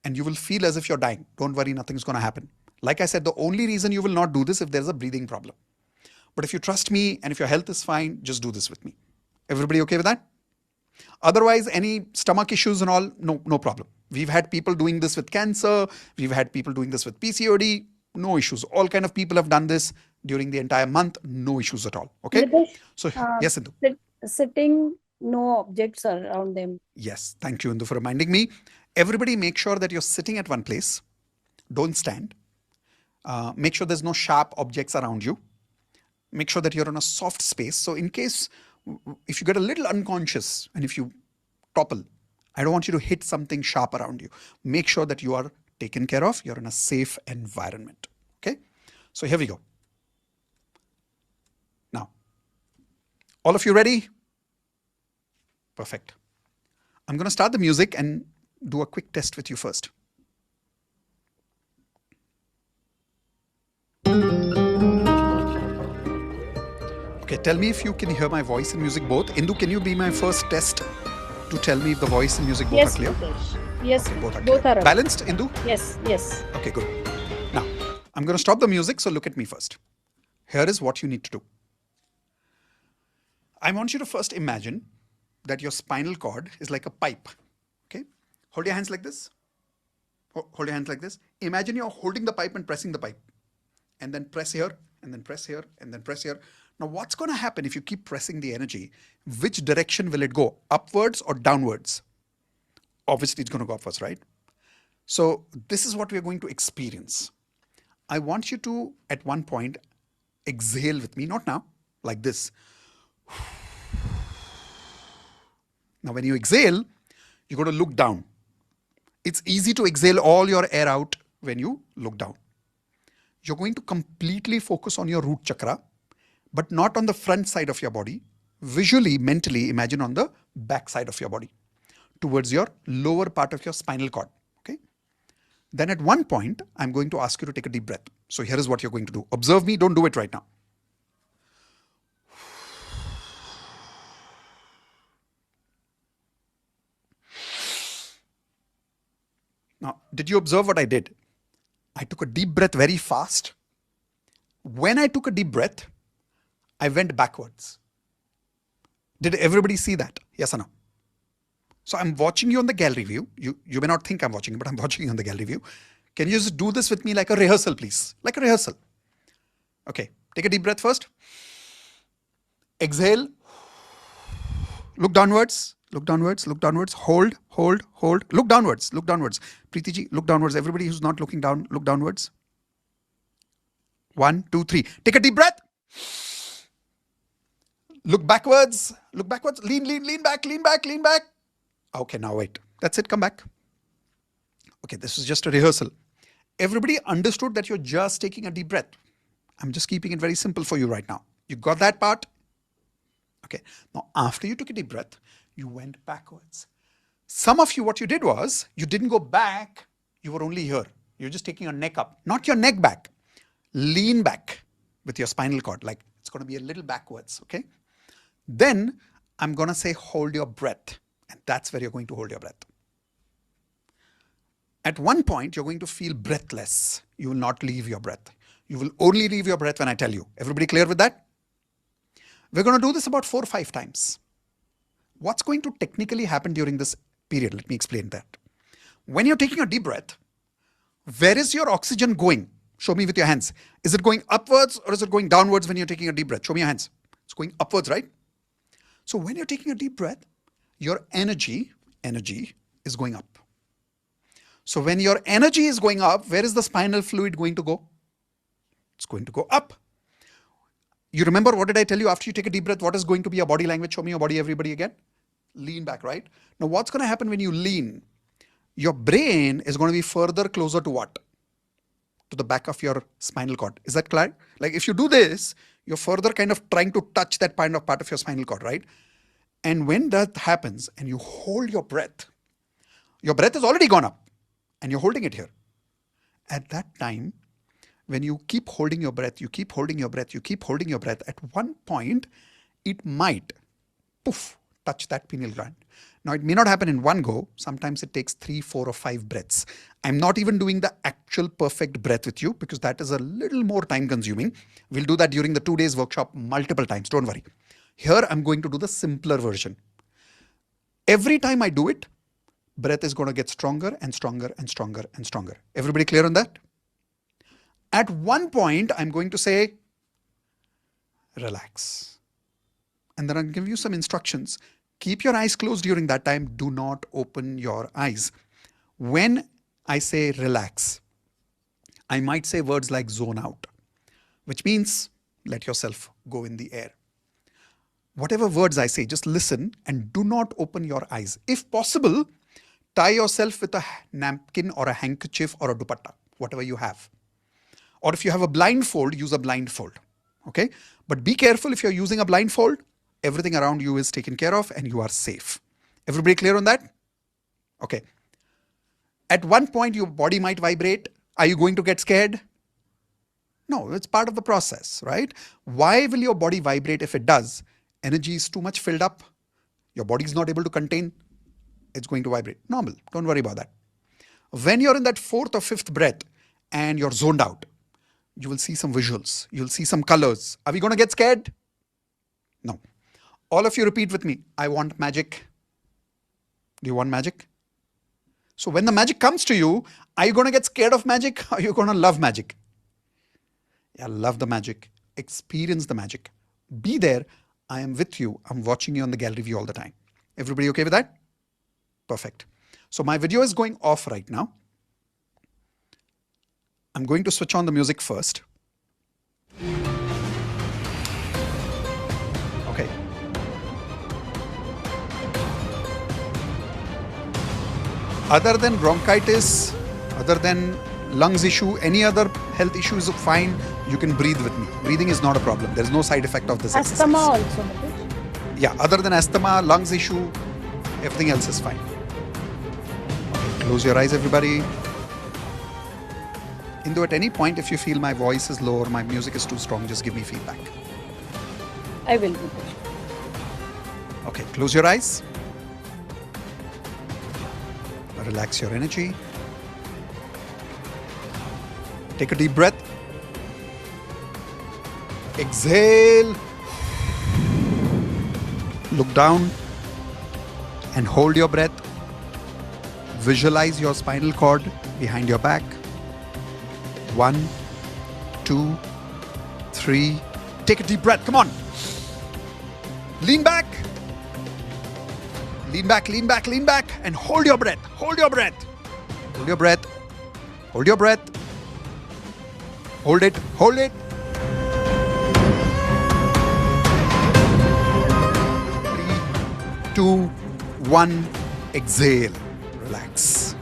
and you will feel as if you're dying. Don't worry, nothing's going to happen. Like I said, the only reason you will not do this if there's a breathing problem. But if you trust me and if your health is fine, just do this with me. Everybody okay with that? Otherwise, any stomach issues and all, no problem. We've had people doing this with cancer. We've had people doing this with PCOD. No issues. All kind of people have done this during the entire month. No issues at all. Okay. Mitesh, So yes, Indu. Sitting, no objects around them. Yes. Thank you, Indu, for reminding me. Everybody make sure that you're sitting at one place. Don't stand. Make sure there's no sharp objects around you. Make sure that you're in a soft space. So in case, if you get a little unconscious and if you topple, I don't want you to hit something sharp around you. Make sure that you are taken care of. You're in a safe environment. Okay. So here we go. Now, all of you ready? Perfect. I'm going to start the music and do a quick test with you first. Okay, tell me if you can hear my voice and music both. Indu, can you be my first test to tell me if the voice and music both are clear? Yes, okay, both are both clear. are Balanced, Indu? Yes. Okay, good. Now, I'm going to stop the music, so look at me first. Here is what you need to do. I want you to first imagine that your spinal cord is like a pipe. Okay? Hold your hands like this. Hold your hands like this. Imagine you're holding the pipe and pressing the pipe. And then press here, and then press here, and then press here. Now, what's going to happen if you keep pressing the energy? Which direction will it go? Upwards or downwards? Obviously, it's going to go upwards, right? So this is what we're going to experience. I want you to, at one point, exhale with me, not now, like this. Now, when you exhale, you're going to look down. It's easy to exhale all your air out when you look down. You're going to completely focus on your root chakra, but not on the front side of your body. Visually, mentally, imagine on the back side of your body, towards your lower part of your spinal cord. Okay. Then at one point, I'm going to ask you to take a deep breath. So here is what you're going to do. Observe me, don't do it right now. Now, did you observe what I did? I took a deep breath very fast. When I took a deep breath, I went backwards. Did everybody see that? Yes or no? So I'm watching you on the gallery view. You may not think I'm watching you, but I'm watching you on the gallery view. Can you just do this with me like a rehearsal, please? Like a rehearsal. Okay, take a deep breath first. Exhale. Look downwards. Look downwards. Look downwards. Hold, hold, hold. Look downwards. Look downwards. Preeti ji, look downwards. Everybody who's not looking down, look downwards. 1, 2, 3. Take a deep breath. Look backwards. Look backwards. Lean, lean, lean back, lean back, lean back. Okay, now wait. That's it. Come back. Okay, this is just a rehearsal. Everybody understood that you're just taking a deep breath. I'm just keeping it very simple for you right now. You got that part? Okay. Now, after you took a deep breath, you went backwards. Some of you, what you did was, you didn't go back. You were only here. You're just taking your neck up. Not your neck back. Lean back with your spinal cord. Like it's going to be a little backwards. Okay. Then I'm going to say, hold your breath. And that's where you're going to hold your breath. At one point, you're going to feel breathless. You will not leave your breath. You will only leave your breath when I tell you. Everybody clear with that? We're going to do this about 4 or 5 times. What's going to technically happen during this period? Let me explain that. When you're taking a deep breath, where is your oxygen going? Show me with your hands. Is it going upwards or is it going downwards when you're taking a deep breath? Show me your hands. It's going upwards, right? So when you're taking a deep breath, your energy is going up. So when your energy is going up, where is the spinal fluid going to go? It's going to go up. You remember what did I tell you after you take a deep breath? What is going to be your body language? Show me your body, everybody again. Lean back, right? Now what's going to happen when you lean? Your brain is going to be further closer to what? To the back of your spinal cord. Is that clear? Like if you do this, you're further kind of trying to touch that part of your spinal cord, right? And when that happens and you hold your breath has already gone up and you're holding it here. At that time, when you keep holding your breath, you keep holding your breath, you keep holding your breath, at one point, it might, poof, touch that pineal gland. Now, it may not happen in one go. Sometimes it takes 3, 4, or 5 breaths. I'm not even doing the actual perfect breath with you because that is a little more time consuming. We'll do that during the 2 days workshop multiple times. Don't worry. Here, I'm going to do the simpler version. Every time I do it, breath is going to get stronger and stronger and stronger and stronger. Everybody clear on that? At one point, I'm going to say, relax. And then I'll give you some instructions. Keep your eyes closed during that time. Do not open your eyes. When I say relax, I might say words like zone out, which means let yourself go in the air. Whatever words I say, just listen and do not open your eyes. If possible, tie yourself with a napkin or a handkerchief or a dupatta, whatever you have. Or if you have a blindfold, use a blindfold. Okay? But be careful if you're using a blindfold, everything around you is taken care of and you are safe. Everybody clear on that? Okay. At one point, your body might vibrate. Are you going to get scared? No, it's part of the process, right? Why will your body vibrate if it does? Energy is too much filled up. Your body is not able to contain. It's going to vibrate. Normal. Don't worry about that. When you're in that 4th or 5th breath and you're zoned out, you will see some visuals. You'll see some colors. Are we going to get scared? No. All of you repeat with me. I want magic. Do you want magic? So when the magic comes to you, are you going to get scared of magic? Or are you going to love magic? Yeah, love the magic. Experience the magic. Be there. I am with you. I'm watching you on the gallery view all the time. Everybody okay with that? Perfect. So my video is going off right now. I'm going to switch on the music first. Okay. Other than bronchitis, other than lungs issue, any other health issue is fine. You can breathe with me. Breathing is not a problem. There is no side effect of this Asthma exercise. also, Mitesh? Yeah, other than asthma, lungs issue, everything else is fine. Okay, close your eyes, everybody. Indo, at any point, if you feel my voice is low or my music is too strong, just give me feedback. I will, Mitesh. Okay, close your eyes. Relax your energy. Take a deep breath. Exhale. Look down and hold your breath. Visualize your spinal cord behind your back. 1, 2, 3. Take a deep breath. Come on. Lean back. Lean back, lean back, lean back, and hold your breath. Hold your breath. Hold your breath. Hold your breath. Hold it. Hold it. 3, 2, 1. Exhale. Relax.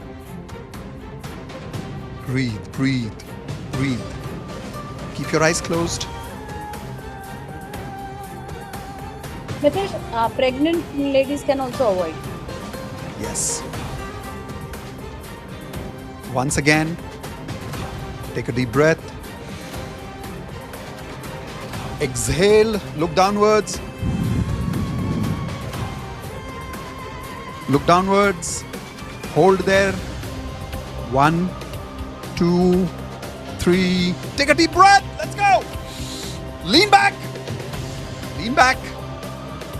Breathe, breathe, breathe. Keep your eyes closed. Mitesh, pregnant ladies can also avoid. Yes. Once again, take a deep breath. Exhale, look downwards. Look downwards. Hold there. 1, 2, 3. Take a deep breath. Let's go. Lean back. Lean back.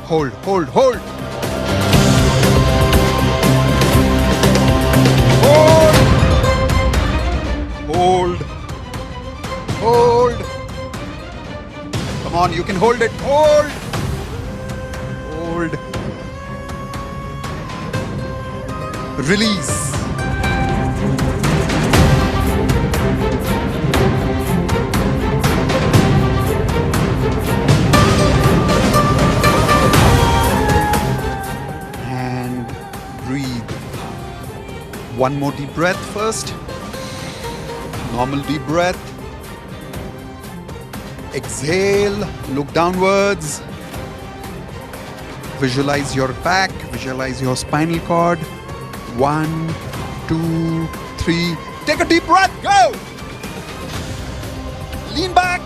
Hold, hold, hold. Hold. Hold. Hold. Come on, you can hold it. Hold. Hold. Release. And breathe. One more deep breath first. Normal deep breath. Exhale, look downwards. Visualize your back, visualize your spinal cord. 1, 2, 3. Take a deep breath, go! Lean back.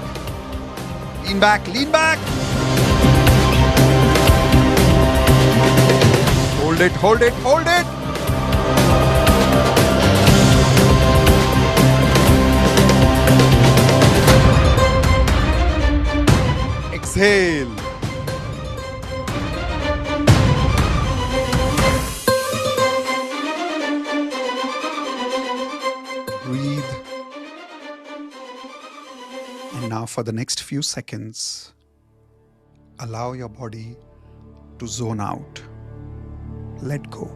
Lean back, lean back. Hold it, hold it, hold it. Exhale. Breathe. And now for the next few seconds, allow your body to zone out. Let go.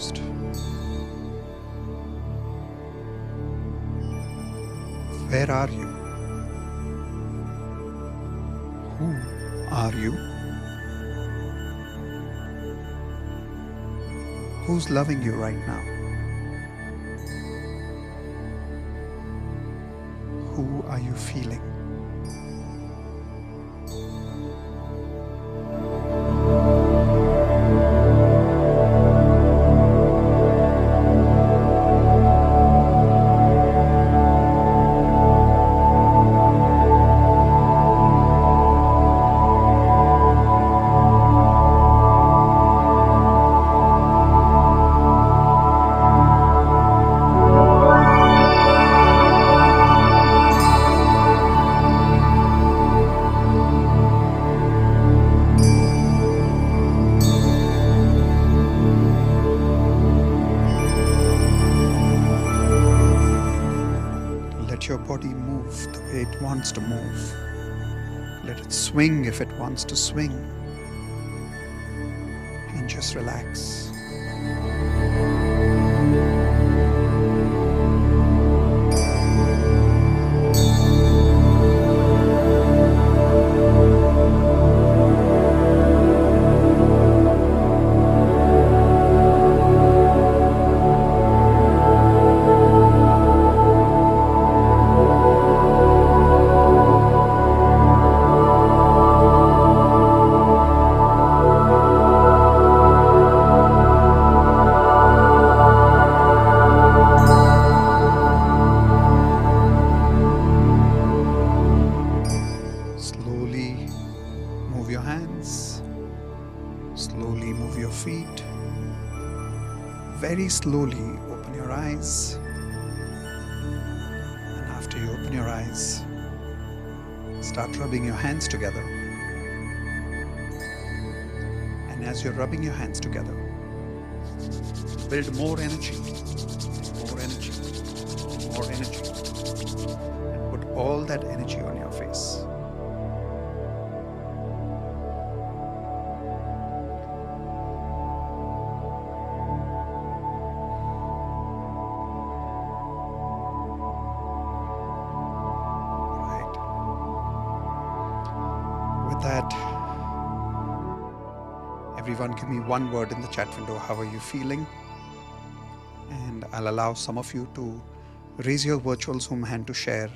closed. Where are you? Who are you? Who's loving you right now? Who are you feeling? Let your body move the way it wants to move. Let it swing if it wants to swing. And just relax. Slowly move your hands. Slowly move your feet. Very slowly open your eyes. And after you open your eyes, start rubbing your hands together. And as you're rubbing your hands together, build more energy, more energy, more energy. And put all that energy on your face. With that, everyone give me one word in the chat window. How are you feeling? And I'll allow some of you to raise your virtual Zoom hand to share.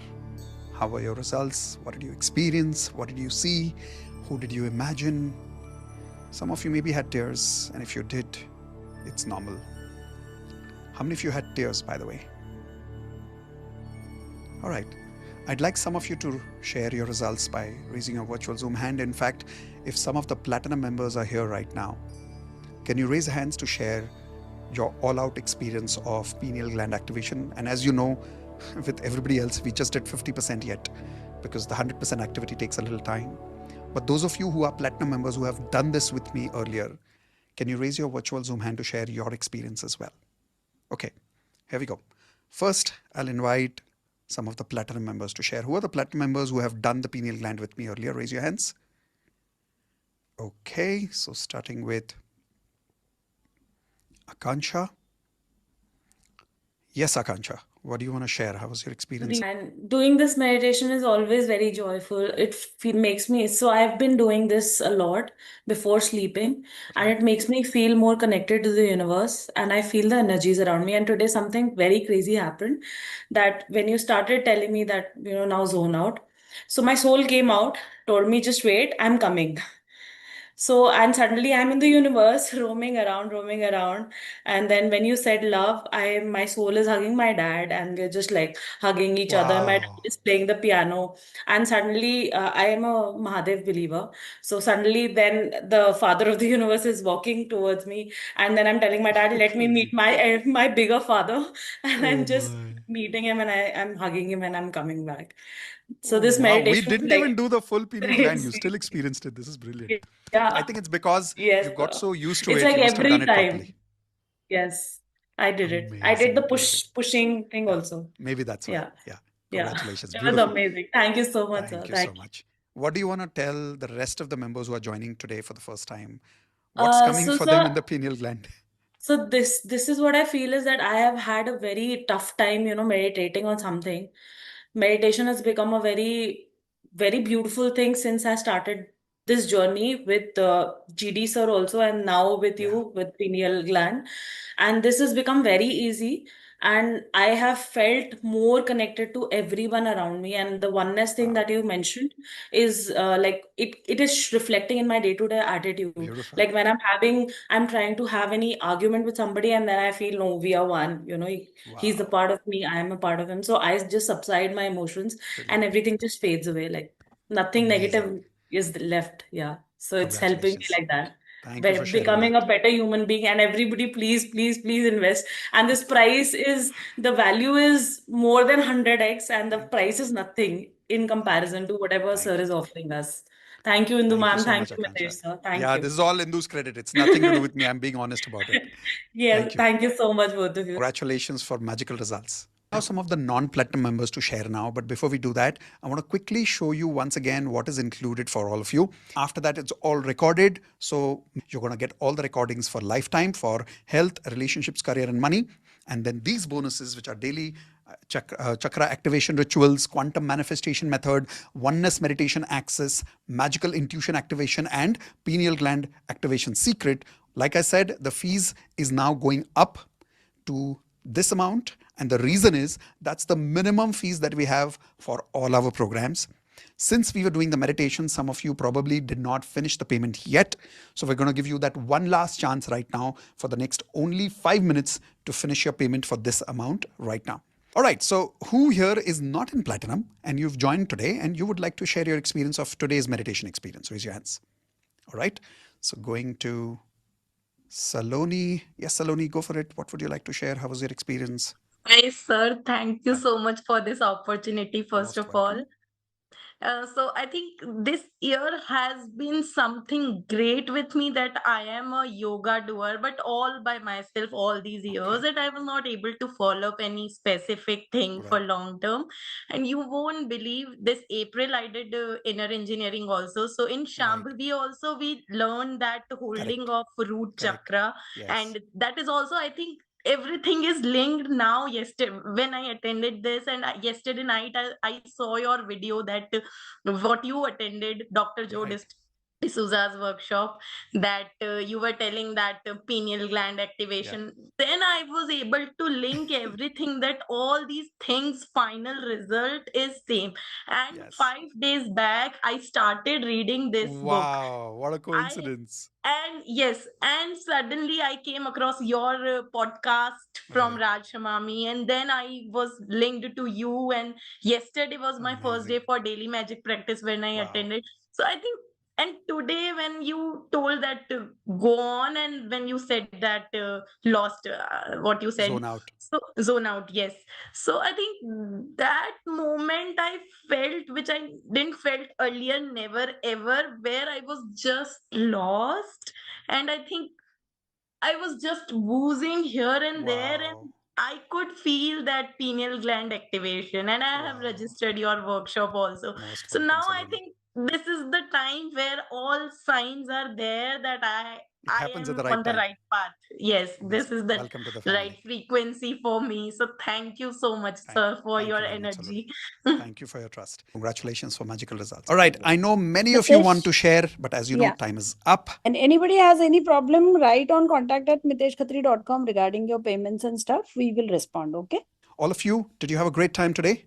How were your results? What did you experience? What did you see? Who did you imagine? Some of you maybe had tears, and if you did, it's normal. How many of you had tears, by the way? All right. I'd like some of you to share your results by raising your virtual Zoom hand. In fact, if some of the Platinum members are here right now, can you raise hands to share your all-out experience of pineal gland activation? And as you know, with everybody else, we just did 50% yet because the 100% activity takes a little time. But those of you who are Platinum members who have done this with me earlier, can you raise your virtual Zoom hand to share your experience as well? Okay, here we go. First, I'll invite some of the Platinum members to share. Who are the Platinum members who have done the pineal gland with me earlier? Raise your hands. Okay, so starting with Akansha. Yes, Akansha, what do you want to share? How was your experience? And doing this meditation is always very joyful. It makes me, so I've been doing this a lot before sleeping, and it makes me feel more connected to the universe, and I feel the energies around me. And today something very crazy happened, that when you started telling me that, now zone out. So my soul came out, told me, just wait, I'm coming. So, and suddenly I'm in the universe, roaming around, roaming around. And then when you said love, my soul is hugging my dad, and we're just like hugging each other. My dad Wow. is playing the piano. And suddenly, I am a Mahadev believer. So suddenly then the father of the universe is walking towards me. And then I'm telling my dad, let me meet my bigger father. And I'm just meeting him, and I'm hugging him, and I'm coming back. So this Wow, we meditation is didn't even like do the full pineal gland. You crazy. still experienced it. This is brilliant. Yeah. I think it's because Yes, you got sir. so used to It's it, like you must have done every it properly. time. Yes, I did it. I did Amazing, the amazing. pushing thing also. Maybe that's why. Yeah. Yeah. Yeah. Congratulations. It was Beautiful. amazing. Thank you so much, sir. Thank you so Thank you. much. What do you want to tell the rest of the members who are joining today for the first time? What's coming So for them sir, in the pineal gland? So this is what I feel is that I have had a very tough time, meditating on something. Meditation has become a very beautiful thing since I started this journey with GD sir also, and now with you with pineal gland. And this has become very easy. And I have felt more connected to everyone around me. And the oneness thing that you mentioned is like it is reflecting in my day-to-day attitude. Beautiful. Like when I'm trying to have any argument with somebody, and then I feel, no, we are one. He's a part of me, I am a part of him. So I just subside my emotions, and everything just fades away. Like nothing negative is left. Yeah. So it's helping me Congratulations. like that. Thank you for sharing Becoming that. a better human being, and everybody, please invest. And this price is the value is more than 100x, and the price is nothing in comparison to whatever sir is offering us. Thank you, Indu Thank you ma'am. so Thank much, you, Mitesh Akansha. sir. Thank Yeah, you. this is all Indu's credit. It's nothing to do with me. I'm being honest about it. Yes, Thank you. thank you so much, both of you. Congratulations for magical results. Now some of the non-platinum members to share now, but before we do that, I want to quickly show you once again what is included for all of you. After that, it's all recorded, so you're going to get all the recordings for lifetime for health, relationships, career, and money. And then these bonuses, which are daily chakra activation rituals, quantum manifestation method, oneness meditation access, magical intuition activation, and pineal gland activation secret. Like I said, the fees is now going up to this amount, and the reason is that's the minimum fees that we have for all our programs. Since we were doing the meditation, some of you probably did not finish the payment yet, so we're going to give you that one last chance right now for the next only 5 minutes to finish your payment for this amount right now. All right, so who here is not in platinum and you've joined today and you would like to share your experience of today's meditation experience? Raise your hands. All right, so going to Saloni. Yes, Saloni, go for it. What would you like to share? How was your experience? Hi, sir. Thank you so much for this opportunity, first of all. So I think this year has been something great with me that I am a yoga doer, but all by myself all these years, and I was not able to follow up any specific thing for long term. And you won't believe this April I did inner engineering also. So in Shambhavi also we learned that holding of root chakra, and that is also I think everything is linked now. Yesterday when I attended this, and yesterday night I saw your video that what you attended, Dr. Joe D'Souza's workshop, that you were telling that pineal gland activation. Then I was able to link everything, that all these things final result is same. And 5 days back I started reading this book. Wow, what a coincidence. And yes, and suddenly I came across your podcast from Raj Shamami, and then I was linked to you. And yesterday was my first day for daily magic practice when I attended. So I think, and today when you told that go on, and when you said that lost what you said, Zone out. so zone out, yes. So I think that moment I felt, which I didn't felt earlier, never ever, where I was just lost, and I think I was just woozing here and there, and I could feel that pineal gland activation, and I have registered your workshop also. So now I think this is the time where all signs are there that I happens am at the right on the time. right path. Yes, this is the Welcome to the family. right frequency for me. So thank you so much, sir, for your energy. Thank you for your trust. Congratulations for magical results. All right, I know many of you want to share, but as you know, time is up. And anybody has any problem, write on contact@miteshkhatri.com regarding your payments and stuff. We will respond, okay? All of you, did you have a great time today?